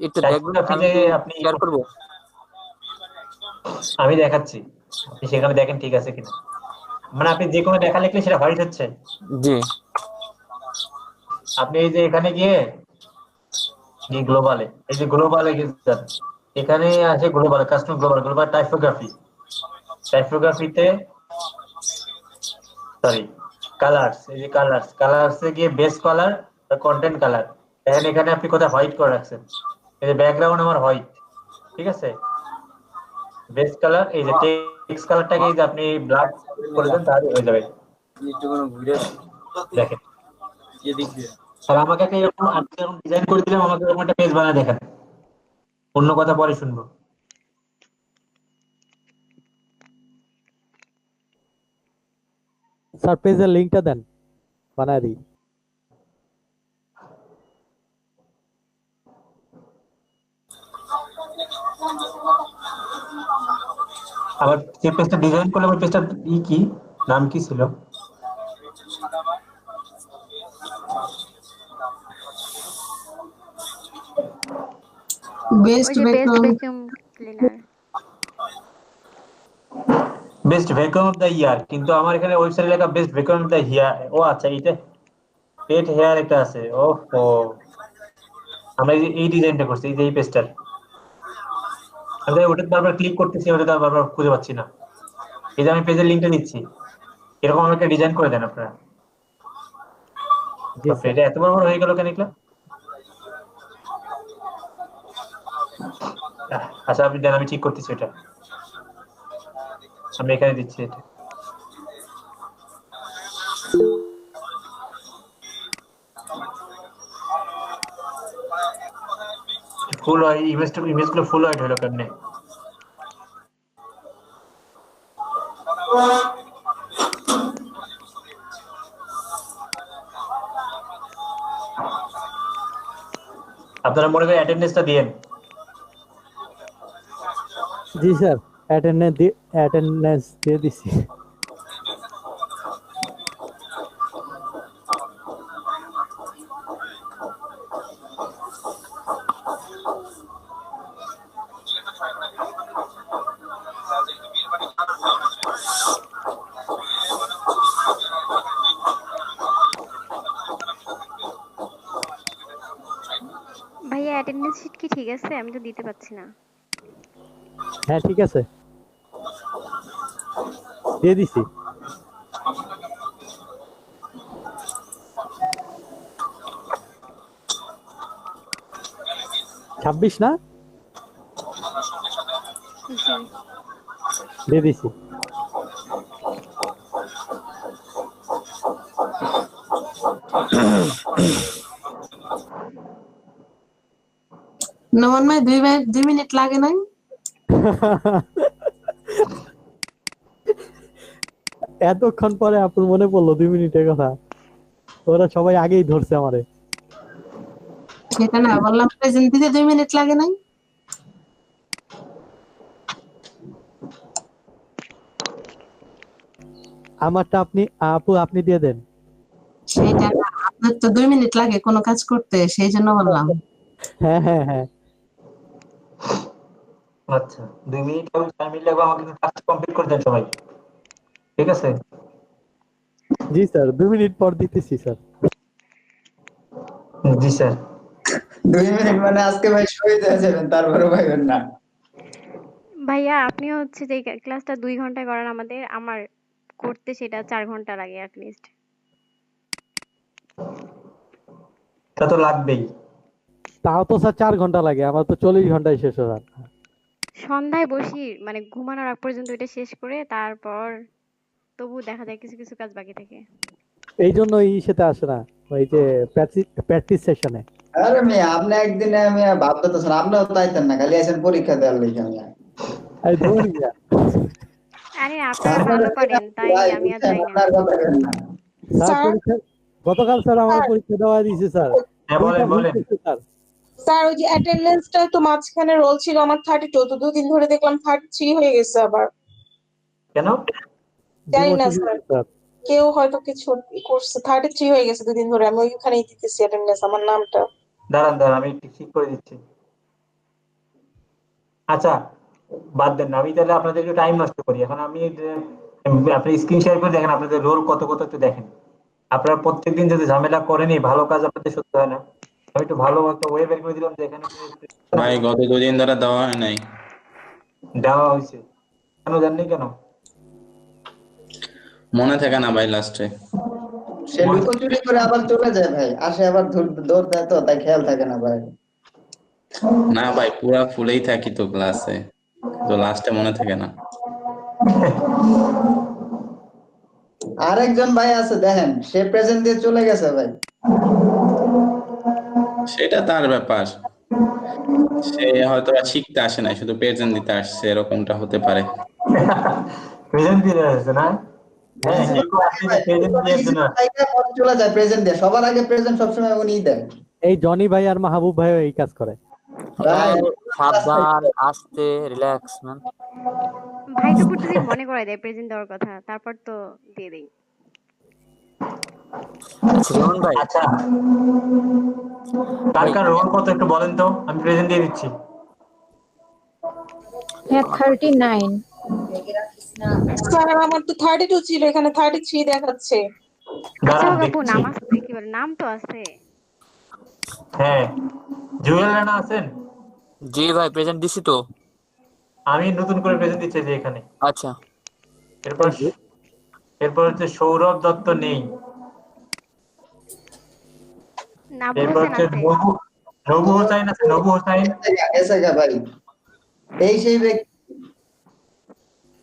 একটু দেখবেন, টাইপোগ্রাফি আমি যে কি আপনি শেয়ার করবো? আমি দেখাচ্ছি, আপনি সেখানে দেখেন ঠিক আছে কিনা। মানে আপনি যে কোনো লেখা লিখলে সেটা হোয়াইট হচ্ছে। জি আপনি এই যে এখানে গিয়ে গ্লোবালে, এই যে গ্লোবালে গেছেন, এখানে আছে গ্লোবাল কাস্টম, গ্লোবাল টাইপোগ্রাফিতে সরি কালার্স, এই যে কালার্সে গিয়ে বেস কালার আর কন্টেন্ট কালার, দেখেন এখানে আপনি কোথায় হোয়াইট করে রাখছেন, এই যে ব্যাকগ্রাউন্ড আমার হোয়াইট, ঠিক আছে? বেস কালার, এই যে টেক্সট কালারটাকে এই যে আপনি ব্ল্যাক করে দেন তাহলে হয়ে যাবে, দেখেন। আর আমাকে একটা এরকম ডিজাইন করে দিলাম, আমাকে এরকম একটা পেজ বানায় দেখেন, অন্য কথা পরে শুনবো। স্যার পেজের লিংকটা দেন, বানায় দিই। আবার যে পেজটা ডিজাইন করলাম ওই পেজটা কি নাম কি ছিল? বেস্ট ওই যে best background. Vacuum cleaner. Best vacuum of the year, কিন্তু আমার এখানে ওয়েবসাইটে লেখা best vacuum of the year. ও আচ্ছা, এইটা পেট হেয়ার একটা আছে। ওহো, আমরা এই ডিজাইনটা করছি, এই যে এই পেজটার। আমি ওটা বারবার ক্লিক করতেছি, ওটা তো বারবার খুঁজে পাচ্ছি না। এই যে আমি পেজের লিংকটা দিচ্ছি, এরকম একটা ডিজাইন করে দেন আপনারা। জি স্যার। এটা এত বড় বড় হয়ে গেল কেন এগুলা? আচ্ছা আপনি দেন, আমি ঠিক করতেছি এটা, আমি এখানে দিচ্ছি এটা। ফুল হয় ইমেজগুলো ফুল হোয়াইট হলো কেমনে? আপনারা মনে করেন অ্যাটেন্ডেন্সটা দিয়েন। জি স্যার, অ্যাটেন্ডেন্স দিয়ে দিছি। ভাইয়া অ্যাটেন্ডেন্স শিট কি ঠিক আছে? আমি তো দিতে পারছি না। হ্যাঁ ঠিক আছে, দিয়ে দিছি। ছাব্বিশ না, জি। দিয়ে দিছি। নোমান ভাই 2 মিনিট লাগে নাই? এতক্ষণ পরে আপনার মনে পড়লো 2 মিনিটের কথা? ওরা সবাই আগেই ধরছে আমারে। সেটা না, বললাম প্রেজেন্ট দিতে 2 মিনিট লাগে নাই? আমারটা আপনি দিয়ে দেন। সেটা না, আপনার তো 2 মিনিট লাগে কোনো কাজ করতে, সেই জন্য বললাম। হ্যাঁ হ্যাঁ হ্যাঁ, আচ্ছা 2 মিনিট এবং 4 মিনিট লাগবে আমাকে কাজ কমপ্লিট করে দেন সবাই, ঠিক আছে? জি স্যার 2 মিনিট পর দিতেছি স্যার। জি স্যার। 2 মিনিট মানে আজকে ভাই শহীদ হয়ে যাবেন, তারপরে ভাইবেন না। ভাইয়া আপনি হচ্ছে যে ক্লাসটা 2 ঘন্টায় করান আমাদের, আমার করতে সেটা 4 ঘন্টা লাগে অ্যাট লিস্ট। তা তো লাগবেই। তাও তো স্যার 4 ঘন্টা লাগে, আমার তো 40 ঘন্টায় শেষ হয়ে যায়। সন্ধ্যায় বসি মানে ঘুমানোর আগ পর্যন্ত এটা শেষ করে তারপর তবু দেখা যায় কিছু কিছু কাজ বাকি থাকে। এই জন্য সেটা আসে না, ওই যে প্র্যাকটিস সেশনে। আরে মেয়ে, আপনি একদিনে আমি ভাবতে তো আপনিও তাইতেন না, খালি আছেন পরীক্ষা দেওয়ার লেগে। আমি আরে আপনারা ভালো করেন তাই ভাই আমি আর বুঝছেন, যাই না। আপনার কথা কেন না? স্যার গতকাল স্যার আমার পরীক্ষা দেওয়া দিয়েছে স্যার। হ্যাঁ বলেন বলেন। স্যার স্যার ওই যে অ্যাটেন্ডেন্সটা তো মাঝখানে রোল ছিল আমার 32, তো 2 দিন ধরে দেখলাম 33 হয়ে গেছে আবার। কেন? জানি না ডিমোটিভেটেড স্যার, স্যার। কেউ হয়তো কিছু করছে, 33 হয়ে গেছে 2 দিন ধরে। আমি ওইখানেই দিতেছি অ্যাটেন্ডেন্স, আমার নামটা। দাঁড়ান দাঁড়ান আমি একটু ঠিক করে দিচ্ছি। আচ্ছা বাদ দেন না, আমি তাহলে আপনাদের একটু টাইম নষ্ট করি। এখন আপনি স্ক্রিন শেয়ার করে দেখেন আপনাদের রোল কত কত একটু দেখেন। আপনারা প্রত্যেকদিন যদি ঝামেলা করেনি, ভালো কাজ আপনাদের সত্যি হয় না। আমি একটু ভালো একটা ওয়ে বের করে দিলাম যে এখানে ভাই গত 2 দিন ধরে দেওয়া হয় নাই। দেওয়া হয়েছে। কেন জাননি কেন? মনে থাকে না ভাই লাস্টে। সে লুকোচুরি করে আবার চলে যায় ভাই, আসে আবার দৌড় দেয়, তো তাই খেয়াল থাকে না ভাই। না ভাই পুরা ফুলেই থাকি তো ক্লাসে, তো লাস্টে মনে থাকে না। আরেকজন ভাই আছে দেখেন, সে প্রেজেন্ট দিয়ে চলে গেছে ভাই। সেটা তার ব্যাপার, সে হয়তো আর শিখতে আসে নাই, শুধু প্রেজেন্ট দিতে আসছে, এরকমটা হতে পারে। প্রেজেন্ট দিয়ে আসছে না? হ্যাঁ কেউ আসে যে প্রেজেন্ট দিয়ে জন্য। চলে যায় প্রেজেন্ট দিয়ে, সবার আগে প্রেজেন্ট সবসময় উনিই দেয়। এই জনি ভাই আর মাহবুব ভাইও এই কাজ করে। ভাই সাবধান, আস্তে, রিল্যাক্স ম্যান। ভাই তো প্রতিদিন মনে করায় দেয় প্রেজেন্ট দেওয়ার কথা, তারপর তো দিয়ে দেই। রোহন ভাই, আচ্ছা কার কার রোল কত একটু বলেন তো, আমি প্রেজেন্ট দিয়ে দিচ্ছি। হ্যাঁ 39। স্যার আমার তো 32 ছিল, এখানে 33 দেখাচ্ছে। আচ্ছা দাঁড়ান বাবু, দেখছি। নাম আছে কি বলে, নাম তো আছে। হ্যাঁ জুয়েল রানা আছেন? জি ভাই প্রেজেন্ট দিছি তো। আমি নতুন করে প্রেজেন্ট দিচ্ছি যে এখানে। আচ্ছা এরপর এরপর হচ্ছে সৌরভ দত্ত নেই। নাবু এরপর হোসেন হচ্ছে আছে। নবু হোসাইন আছে, নবু হোসাইন। এসে গা ভাই, এই সেই ব্যক্তি।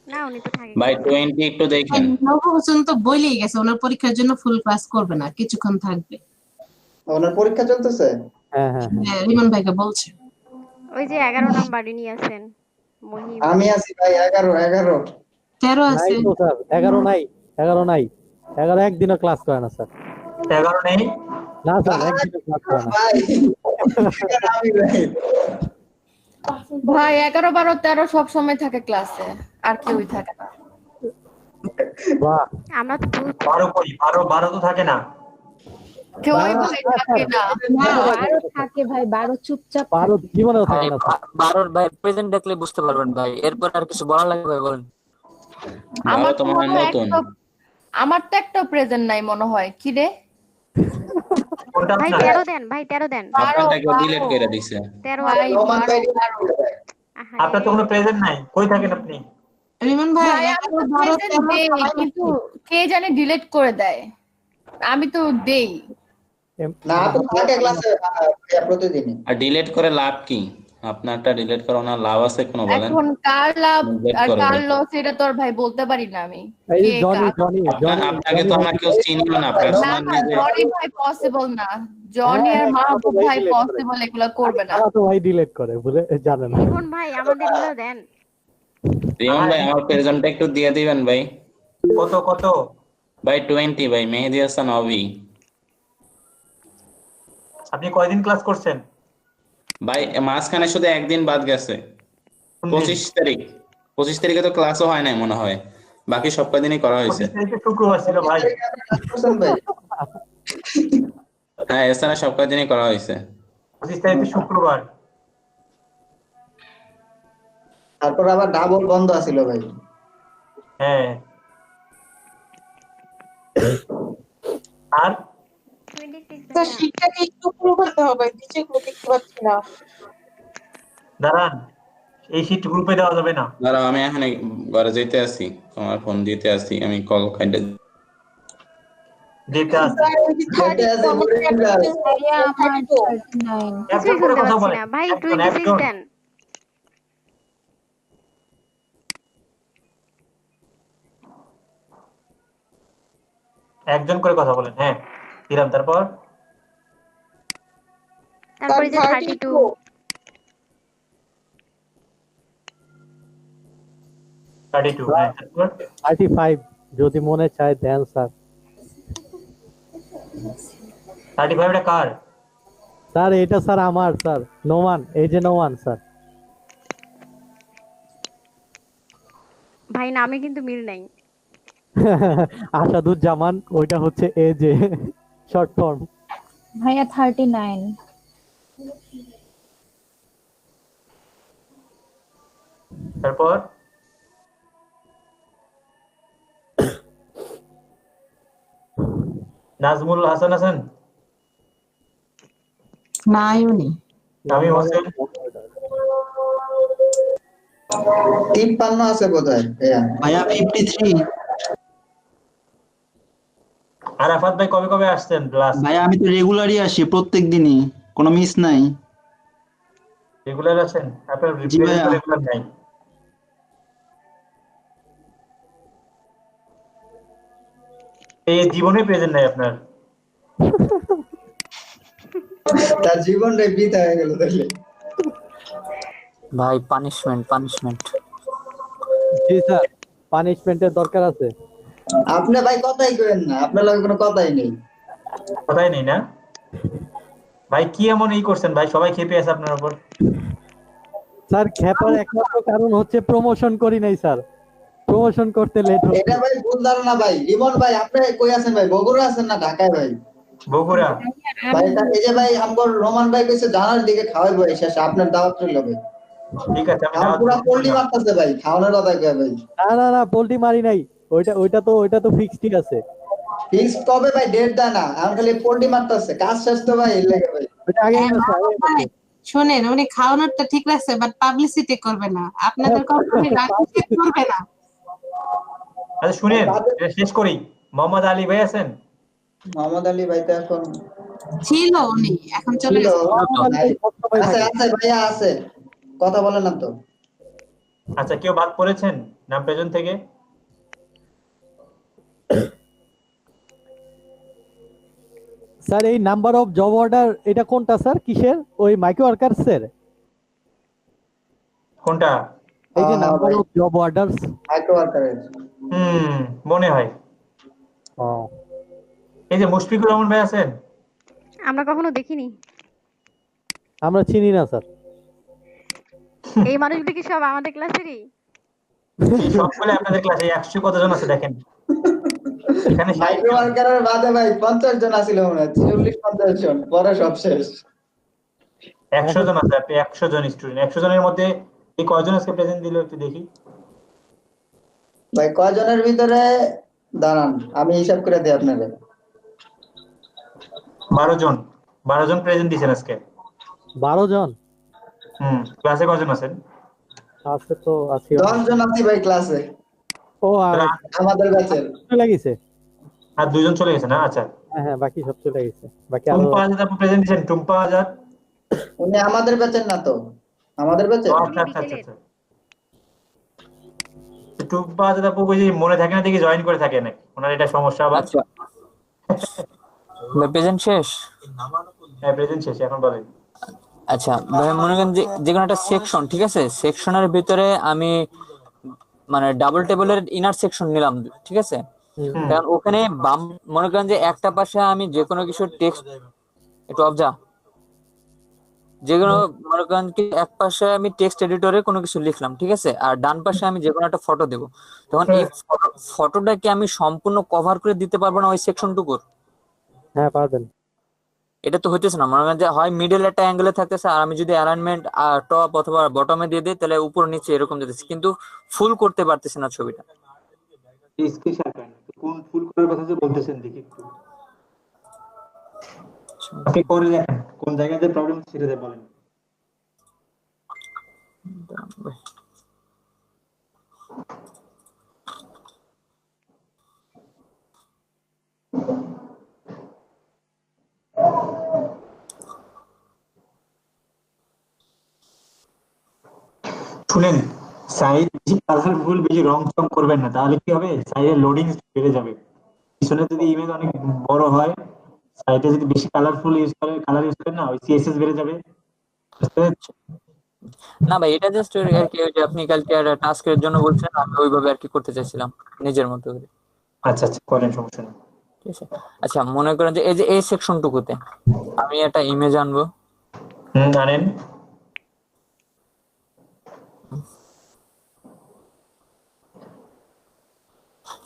না উনি তো থাকে ভাই ক্লাসে। 20 একটু দেখেন। নব হোসেন তো বলেই গেছে ওনার পরীক্ষার জন্য ফুল ক্লাস করবে না, কিছুক্ষণ থাকবে। ওনার পরীক্ষা চলতেছে। হ্যাঁ হ্যাঁ হ্যাঁ। হ্যাঁ, রিমন ভাইকে বলছে। ওই যে 11 নাম্বার ইনি আছেন, মহিম। আমি আছি ভাই, 11। 13 নাই আছে। তো স্যার, 11 নাই, 11 নাই, 11 একদিনও ক্লাস করে না স্যার। 11 নেই। না স্যার একদিনও ক্লাস করে না। ভাই আমি ভাই ভাই 11, 12, 13 সব সময় থাকে ক্লাসে, আর কেউই থাকে না। বাহ, আমরা তো 12 কই, 12 তো থাকে না। কেউই ভাই থাকে না। না, 12 থাকে ভাই, 12 চুপচাপ 12 জীবনেও থাকে না স্যার। 12 ভাই প্রেজেন্ট দেখলে বুঝতে পারবেন ভাই, এরপর আর কিছু বলা লাগবে ভাই বলেন। আমার তো তোমার মনে হয় নতুন। আমার তো একটা প্রেজেন্ট নাই মনে হয়, কি রে? কোনটা ভাই আপনার? 13 দেন, ভাই 13 দেন। আপনারটাকে ডিলিট করে দিছে। 13 ভাই রোমান ভাই আপনার তো কোনো প্রেজেন্ট নাই, কই থাকেন আপনি? রিমন ভাই ভাই আমি তো present দেই, কিন্তু কে জানে ডিলিট করে দেয়। আমি তো দেই। না তো থাকে ক্লাসে প্রতিদিনই। আর ডিলিট করে লাভ কি? আপনারটা ডিলিট করে ওনার লাভ আছে কোনো বলেন? এখন কার লাভ Delete আর করবে। কার লস এটা তো আর ভাই বলতে পারি না আমি। এই কে জনি কার- জনি জনি আপনাকে তো আমরা কেউ চিনিও না, না পার্সোনাল না নিজে। জনি ভাই পসিবল না, জনি আর মাহবুব ভাই পসিবল এগুলো করবে না। তো ভাই ডিলিট করে বলে জানে না। রিপন ভাই আমাদের গুলো দেন। রিমন ভাই আমার প্রেজেন্টটা একটু দিয়ে দিবেন ভাই। কত কত? ভাই 20 ভাই, মেহেদী হাসান অভি। আপনি কয়দিন ক্লাস করছেন? ভাই মাঝখানে শুধু একদিন বাদ গেছে, কোন দিন? 25 তারিখ। 25 তারিখে তো ক্লাসও হয় নাই মনে হয়, বাকি সব কদিনই করা হয়েছে। 25 তারিখে শুক্রবার ছিল ভাই। করছেন ভাই? হ্যাঁ, এছাড়া সব কদিনই করা হয়েছে। 25 তারিখে শুক্রবার। তারপর আবার ডাবল বন্ধ আছিল ভাই। হ্যাঁ। আর 26 তো ভাইয়া। শিক্ষাকে একটু পুরো করতে হবে, নিচে গুলো দেখতে পাচ্ছি না। দাঁড়ান, এই শীট গ্রুপে দেওয়া যাবে না। দাঁড়াও, আমি এখানে ঘরে যেতে আসি, তোমার ফোন দিতে আসি, আমি কল খাইতে। যেটা আছে স্যার, ওই যে 30 যেটা আছে আমাকে বলে একটা দিলাম। ভাইয়া আমার 39 একজন কিছুই করে শুনতে কথা পাচ্ছি বলেন, না ভাই। একজন 26 দেন। একজন করে কথা বলেন। হ্যাঁ দিলাম, তারপর তারপরে যে 32 32। হ্যাঁ তারপর 35 যদি মনে চায় দেন স্যার। 35 টা কার? স্যার এটা স্যার আমার স্যার, নোমান, এই যে নোমান স্যার। ভাই নামে কিন্তু মিল নাই। আসাদুজ্জামান, ওইটা হচ্ছে এ যে শর্ট ফর্ম। ভাইয়া 39 তারপর নাজমুল হাসান আছেন? নাই উনি। তামিম হোসেন? 53 আছে বোধহয়। ভাইয়া 53। আরাফাত ভাই কবে কবে আসছেন ক্লাস? ভাইয়া আমি তো রেগুলারই আসি, প্রত্যেক দিনই, কোনো মিস নাই। রেগুলার আছেন? আপনার জি ভাইয়া। রেগুলার নাই। এই জীবনে প্রেজেন্ট নাই আপনার। তার জীবনটাই বৃথা হয়ে গেল তাহলে। ভাই পানিশমেন্ট পানিশমেন্ট। জি স্যার, পানিশমেন্টের দরকার আছে। আপনি ভাই কথাই করেন না, আপনার লগে কোনো কথাই নেই। কথাই নেই না ভাই? কি এমন ই করছেন ভাই, সবাই খেপে আছে আপনার উপর। স্যার খেপার একমাত্র কারণ হচ্ছে প্রমোশন করি নাই স্যার, প্রমোশন করতে লেট হচ্ছে। এটা ভাই ভুল ধারণা ভাই। রিমন ভাই আপনি কই আছেন ভাই? বগুড়া আছেন না ঢাকায় ভাই? বগুড়া। ভাই এই যে ভাই আমগর রোমান ভাই কইছে জানার দিকে খাওয়াইবো এই শেষে, আপনার দাওয়াত রইল ভাই। ঠিক আছে, আমি আমার দাওয়াত পুরা দিতে পল্লি বললাম। মারতাছে ভাই, খাওয়ানোর কথা কয় ভাই। না পোল্ট্রি মারি নাই, ওইটা তো ফিক্সড আছে। ফিক্স কবে ভাই? ডেট দেয় না, আমি খালি পল্লি মারতাছে। কাজ শেষ তো ভাই, এর লাগে ভাই। ওইটা আগে হ্যাঁ, গেছে, আগে ভাই, গেছে। শোনেন উনি খাওয়ানোরটা ঠিক রাখছে, বাট পাবলিসিটি করবে না, আপনাদের কখনোই রাজনীতি করবে না। আচ্ছা শুনেন, এটা শেষ করি। মোহাম্মদ আলী ভাই আছেন? মোহাম্মদ আলী ভাই তো এখন ছিল উনি, এখন চলে ছিল। গেছে। নাই। সবসময় আছে থাকে। আছে ভাইয়া আছে, কথা বলেন না তো। আচ্ছা, কেউ বাদ পড়েছেন নাম প্রেজেন্ট থেকে? স্যার এই নাম্বার অফ জব অর্ডার এটা কোনটা স্যার, কিসের? ওই মাইক্রো ওয়ার্কার্স এর? কোনটা? এই যে হ্যাঁ, নাম্বার ভাই। Of job orders. মাইক্রো ওয়ার্কারের। মনে হয়। এই যে মুশফিকুর রহমান ভাই আছেন? আমরা কখনো দেখিনি। আমরা চিনি না স্যার। এই মানুষগুলো কি সব আমাদের ক্লাসেরই? সবগুলো আপনাদের ক্লাসে 100 কতজন আছে দেখেন এখানে। মাইক্রো ওয়ার্কারের বাদে ভাই 50 জন আছিল মনে হয়, 40-50 জন, পরে সব শেষ। 100 জন আছে, আপনি 100 জন স্টুডেন্ট, 100 জনের মধ্যে এই কয়জন আজকে প্রেজেন্ট দিল একটু দেখি। ভাই কয়জনের ভিতরে দাঁড়ান, আমি হিসাব করে দিই আপনাকে। 12 জন প্রেজেন্ট দিয়েছেন আজকে। 12 জন ক্লাসে কজন আছেন? আছে তো, আছি 10 জন আছি ভাই ক্লাসে, ও আর আমাদের ব্যাচের। চলে গেছে। আর 2 জন চলে গেছে না? আচ্ছা, হ্যাঁ বাকি সব চলে গেছে, বাকি আরো। টুম্পা আজাদ আপু প্রেজেন্ট দিয়েছেন? টুম্পা আজাদ উনি আমাদের ব্যাচের না তো, আমাদের ব্যাচের। আচ্ছা আচ্ছা আচ্ছা আচ্ছা। টুম্পা আজাদ আপু ওই যে মনে থাকে না দেখি জয়েন করে থাকে নাকি, ওনার এটা সমস্যা আবার। আচ্ছা প্রেজেন্ট শেষ। হ্যাঁ প্রেজেন্ট শেষ, এখন বলেন। আচ্ছা ভাই মনে করেন যে যে কোনো একটা সেকশন, ঠিক আছে, সেকশনের ভিতরে আমি মানে ডাবল টেবিলের ইনার সেকশন নিলাম, ঠিক আছে, কারণ ওখানে বাম মনে করেন যে একটা পাশে আমি যে কোনো কিছু টেক্সট, একটু অবজা, যে কোনো মনে করেন কি এক পাশে আমি টেক্সট এডিটরে কোনো কিছু লিখলাম, ঠিক আছে, আর ডান পাশে আমি যে কোনো একটা ফটো দেবো, তখন এই ফটোটাকে আমি সম্পূর্ণ কভার করে দিতে পারবো না ওই সেকশনটুকুর? হ্যাঁ পারবেন। এটা তো হইতেছে না, মনে করেন যে হয় মিডল একটা অ্যাঙ্গেলে থাকতেছে, আর আমি যদি অ্যালাইনমেন্ট টপ অথবা বটমে দিয়ে দিই তাহলে উপর নিচে এরকম দিতেছে, কিন্তু ফুল করতে পারতেছি না ছবিটা। স্ক্রিন শেয়ার করেন, কোন ফুল করার কথা যে বলতেছেন দেখি একটু আপনি করে দেখেন, কোন জায়গাতে প্রবলেম সেটা বলেন। শুনেন, সাইড বেশি কালারফুল, বেশি রং চং করবেন না, তাহলে কি হবে, সাইডের লোডিং বেড়ে যাবে। পিছনে যদি ইমেজ অনেক বড় হয়, সাইডে যদি বেশি কালারফুল ইউজ করে, কালার ইউজ করেন না, ওই সিএসএস বেড়ে যাবে। না ভাই, এটা জাস্ট আর কি, ওই যে আপনি কালকে একটা টাস্কের জন্য বলছেন, আমি ওইভাবে আর কি করতে চাইছিলাম নিজের মতো করে। আচ্ছা আচ্ছা, করেন, সমস্যা নেই। ঠিক আছে, আচ্ছা মনে করেন যে এই যে এই সেকশনটুকুতে আমি একটা ইমেজ আনবো। আনেন।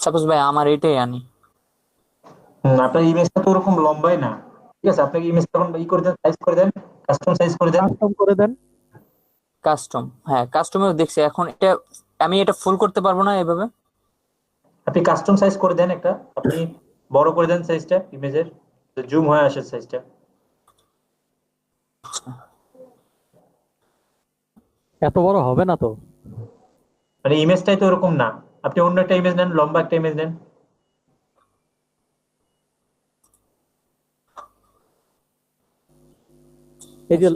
সাপোজ ভাই আমার এটাই আনি। আপনার ইমেজটা তো ওরকম লম্বাই না, ঠিক আছে, আপনাকে ইমেজটা এখন ই করে দেন, সাইজ করে দেন, কাস্টম সাইজ করে দেন। কাস্টম করে দেন। কাস্টম, হ্যাঁ কাস্টমেও দেখছি। এখন এটা আমি এটা ফুল করতে পারবো না এভাবে। আপনি কাস্টম সাইজ করে দেন, একটা আপনি বড় করে দেন সাইজটা ইমেজের, জুম হয়ে আসে সাইজটা। এত বড় হবে না তো, মানে ইমেজটাই তো ওরকম না, আপনি অন্য একটা ইমেজ নেন, লম্বা একটা ইমেজ নেন। এই যে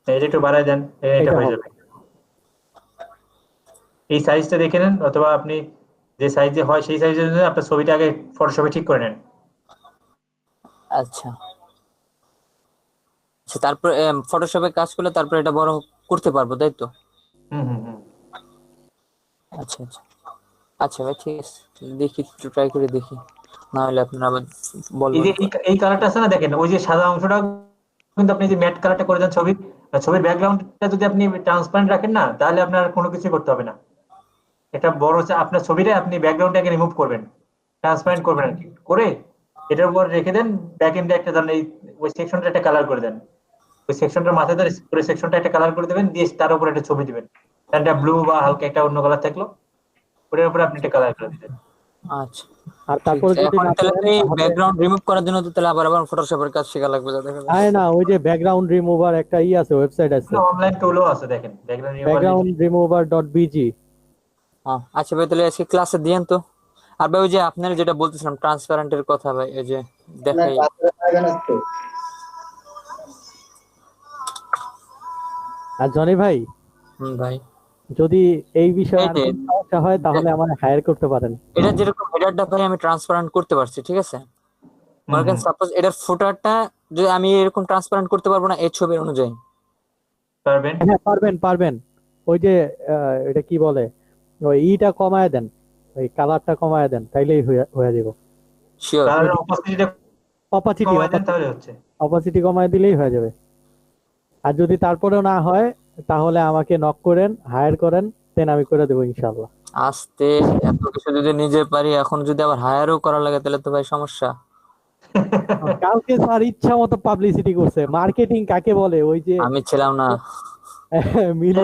এটা একটু বাড়ায় দেন, এটা হয়ে যাবে। এই সাইজটা দেখে নেন, অথবা আপনি যে সাইজে হয় সেই সাইজে আপনার ছবিটা আগে ফটোশপে ঠিক করে নেন। আচ্ছা আচ্ছা, তারপর ফটোশপে কাজ করলে তারপর এটা বড় করতে পারবো, তাই তো? আচ্ছা আচ্ছা আচ্ছা ভাই, ঠিক আছে, দেখি একটু ট্রাই করে দেখি, না হলে আপনারা আবার বলবেন। এই কালারটা আছে না, দেখেন ওই যে সাদা অংশটা কিন্তু আপনি যে ম্যাট কালারটা করে দেন ছবির ব্যাকগ্রাউন্ডটা যদি আপনি ট্রান্সপারেন্ট রাখেন না, তাহলে আপনার কোনো কিছু করতে হবে না। এটা বড় আপনার ছবিটা আপনি ব্যাকগ্রাউন্ডটাকে রিমুভ করবেন, ট্রান্সপারেন্ট করবেন আর কি, করে এটার উপর রেখে দেন, ব্যাক এন্ডে একটা ধরেন ওই সেকশনটা একটা কালার করে দেন, ওই সেকশনটার মাথায় ধরে পুরো সেকশনটা একটা কালার করে দেবেন, দিয়ে তার উপর একটা ছবি দিবেন, একটা ব্লু বা হালকা একটা অন্য কালার থাকলো, ওটার উপরে আপনি একটা কালার করে দিবেন। আচ্ছা, আর তারপরে যদি এখন তাহলে ব্যাকগ্রাউন্ড রিমুভ করার জন্য তো তাহলে আবার ফটোশপের কাজ শেখা লাগবে, যাতে না ওই যে ব্যাকগ্রাউন্ড রিমুভার একটা আছে, ওয়েবসাইট আছে, অনলাইন টুলও আছে, দেখেন ব্যাকগ্রাউন্ড রিমুভার.bg। আচ্ছা ভাই, তাহলে আজকে ক্লাসে দিয়েন তো। আর ভাই ওই যে আপনার যেটা বলতেছিলাম ট্রান্সপারেন্টের কথা, ভাই এই যে দেখাই। আর জনি ভাই, ভাই যদি এই বিষয়ে আর কোনো সমস্যা হয় তাহলে আমাকে হায়ার করতে পারেন। এটা যেরকম হেডারটা ভাই আমি ট্রান্সপারেন্ট করতে পারছি, ঠিক আছে, মনে করেন সাপোজ এটার ফুটারটা যদি আমি এরকম ট্রান্সপারেন্ট করতে পারবো না এই ছবির অনুযায়ী? পারবেন, হ্যাঁ পারবেন। ওই যে এটা কি বলে, ওই ইটা কমায় দেন, ওই কালারটা কমায় দেন, তাইলেই হয়ে যাবে। শিওর, কালারের অপাসিটি কমায় দেন, তাহলে হচ্ছে অপাসিটি কমায় দিলেই হয়ে যাবে। আর যদি তারপরেও না হয় তাহলে আমাকে নক করেন, হায়ার করেন, দেন আমি করে দেবো ইনশাআল্লাহ। আস্তে এত কিছু যদি নিজে পারি, এখন যদি আবার হায়ারও করা লাগে তাহলে তো ভাই সমস্যা। কালকে স্যার ইচ্ছা মতো পাবলিসিটি করছে, মার্কেটিং কাকে বলে, ওই যে আমি ছিলাম না। মিলি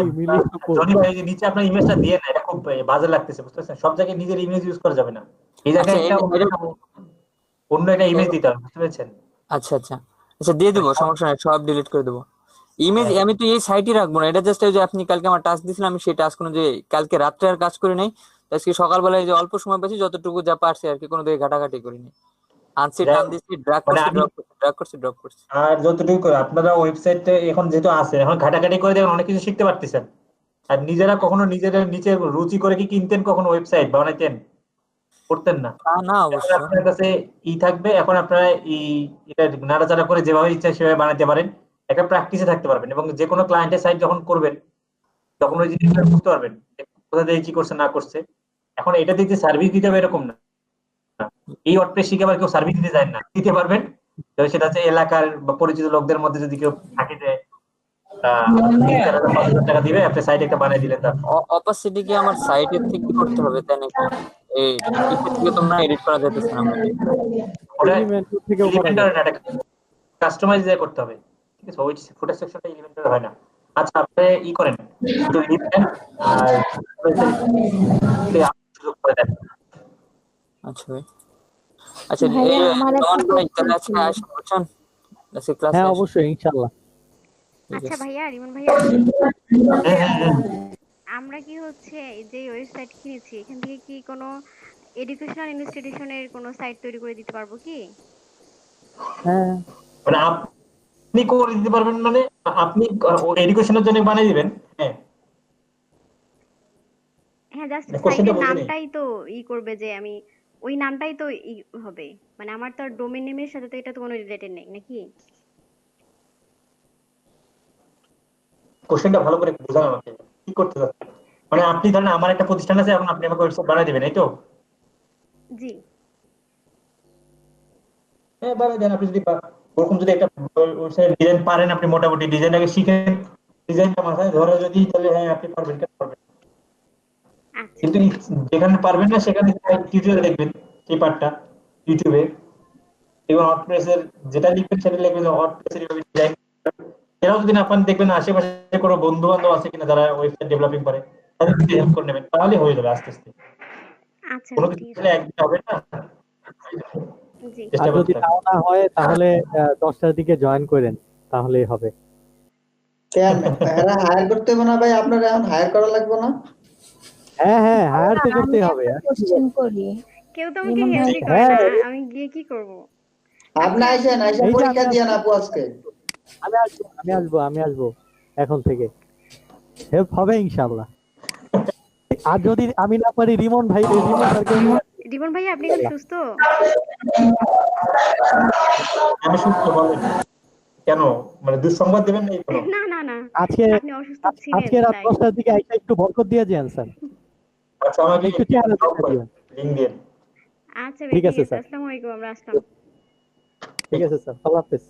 জনি ভাই যে নিচে আপনার ইমেজটা দিয়ে না, এটা খুব বাজে লাগতেছে, বুঝতেছেন? সব জায়গায় নিজের ইমেজ ইউজ করা যাবে না। এই জায়গায় আচ্ছা একটা অন্য একটা ইমেজ দিতে হবে, বুঝতে পেরেছেন? আচ্ছা আচ্ছা আচ্ছা, দিয়ে দেবো, সমস্যা নাই, সব ডিলিট করে দেবো। ইমেজ আমি তো এই সাইটে রাখবো না, এটা জাস্ট ওই যে আপনি কালকে আমার টাস্ক দিয়েছিলেন, আমি সেই টাস্ক অনুযায়ী কালকে রাত্রে আর কাজ করি নাই, তো আজকে সকালবেলায় যে অল্প সময় পেয়েছি যতটুকু যা পারছি আর কি, কোনো দিকে ঘাটাঘাটি করিনি, আনসি টান দিচ্ছি, ড্রাগ মানে করছি, আমি ড্রপ করছি। আর যতটুকু করে আপনারা ওয়েবসাইটে এখন যেহেতু আছে, এখন ঘাটাঘাটি করে দেখেন অনেক কিছু শিখতে পারতেছেন। আর নিজেরা কখনো নিজেদের নিচে রুচি করে কি কিনতেন, কখনো ওয়েবসাইট বানাইতেন? করতেন না। তা না এখন অবশ্য। আপনার কাছে থাকবে, এখন আপনারা এটা নাড়াচাড়া করে যেভাবে ইচ্ছা সেভাবে বানাতে পারেন, একটা প্র্যাকটিসে থাকতে পারবেন, এবং যে কোনো ক্লায়েন্টের সাইট যখন করবেন তখন ওই জিনিসটা বুঝতে পারবেন যে কোথা থেকে কি করছে না করছে। এখন এটা দিতে সার্ভিস দিতে হবে এরকম না, এই ওয়ার্ডপ্রেস শিখে আবার কেউ সার্ভিস দিতে চায় না, দিতে পারবেন। তবে সেটা হচ্ছে এলাকার বা পরিচিত লোকদের মধ্যে যদি কেউ থাকে যে 3,000-5,000 টাকা দিবে, আপনি সাইট একটা বানিয়ে দিলেন তার। অপাসিটি কি আমার সাইটের থেকে করতে হবে তাই নাকি? এই ইসের থেকে তোমরা এডিট করা যাইতেছে না নাকি? ওটা এলিমেন্টর থেকেও করা এলিমেন্টার যায়। না, এটা কাস্টমাইজ করতে হবে, ঠিক আছে? ওই ফুটার সেকশনটা এলিমেন্টার হয় না। আচ্ছা, আপনি করেন, একটু লিখেন আর সুযোগ করে দেন। আচ্ছা ভাই, আচ্ছা এই ভাইয়া আমার একটা রহমান ভাই তাহলে কোশ্চেন আজকে ছিল। আসেন, বুঝছেন? আজকে ক্লাসে হ্যাঁ আসেন, অবশ্যই, ইনশাআল্লাহ। ঠিক আচ্ছা আছে। ভাইয়া, রিমন ভাইয়া, হ্যাঁ। আমরা কি হচ্ছে এই যে ওয়েবসাইট কিনেছি এখান থেকে কি কোনো এডুকেশনাল ইনস্টিটিউশনের কোনো সাইট তৈরি করে দিতে পারবো কি? হ্যাঁ মানে আপনি করে দিতে পারবেন, মানে আপনি এডুকেশনের জন্য বানিয়ে দিবেন? হ্যাঁ, হ্যাঁ, জাস্ট কোশ্চেনটা সাইটের বুঝিনি। নামটাই তো করবে যে আমি ওই নামটাই তো হবে, মানে আমার তো ডোমেন নেমের সাথে তো এটা তো কোনো রিলেটেড নেই নাকি? কোশ্চেনটা ভালো করে বুঝান আমাকে, কি করতে চাচ্ছেন? মানে আপনি ধরেন আমার একটা প্রতিষ্ঠান আছে, এখন আপনি আমাকে ওয়েবসাইট বানিয়ে দিবেন, এই তো? জি। হ্যাঁ, বানিয়ে দেন। আপনি যদি ওরকম যদি একটা ওয়েবসাইট ডিজাইন পারেন, আপনি মোটামুটি ডিজাইনটাকে শিখেন, ডিজাইনটা মাথায় ধরে যদি, তাহলে হ্যাঁ আপনি পারবেন, কেন পারবেন? আচ্ছা। কিন্তু যেখানে পারবেন না সেখানে টিউটোরিয়াল দেখবেন, সেই পার্টটা ইউটিউবে, এবং ওয়ার্ডপ্রেসের যেটা লিখবেন সেটা লিখবেন, ওয়ার্ডপ্রেসের এইভাবে ডিজাইন। এরাও যদি আপনার দেখবেন আশেপাশে কোনো বন্ধু বান্ধব আছে কিনা যারা ওয়েবসাইট ডেভেলপিং করে, তাদেরকে হেল্প করে নেবেন, তাহলে হয়ে যাবে আস্তে আস্তে। আচ্ছা কোনো ভাই, কিছু ঠিক দিলে আছে। একদিন হবে না, জি। আর চেষ্টা যদি করতে তাও থাকবেন। না হয় তাহলে 10টার দিকে জয়েন করেন, তাহলেই হবে। কেন এরা হায়ার করতে হবে না ভাই? আপনারা এখন হায়ার করা লাগবে না? হ্যাঁ হ্যাঁ, হায়ার তো আমি করতেই হবে। একটা কোশ্চেন করি। কেউ তো আমাকে রিমন হেল্পই ভাই, করে না, হ্যাঁ আমি গিয়ে কি করব? আপনি আচ্ছা, আইসা এই যে পরীক্ষা দিয়ে আপু আজকে। আমি আসবো এখন থেকে, হেল্প হবে ইনশাআল্লাহ। আর যদি আমি না পারি, রিমন স্যারকে রিমন ভাইয়া, আপনি এখন সুস্থ? আমি সুস্থ, বলেন কেন? মানে দুঃসংবাদ দেবেন না কোনো? না না না, আজকে আপনি অসুস্থ ছিলেন আজকে রাত তাই। 10টার দিকে আইসা একটু বরকত দিয়ে যান স্যার, আচ্ছা, আমাকে একটু চেহারা দেখা দিবেন। লিঙ্ক দিন। আচ্ছা ভাই, ঠিক ঠিক আছে আছে। স্যার, আসসালামু আলাইকুম, আমরা আসলাম। ঠিক আছে স্যার, আল্লাহ হাফেজ।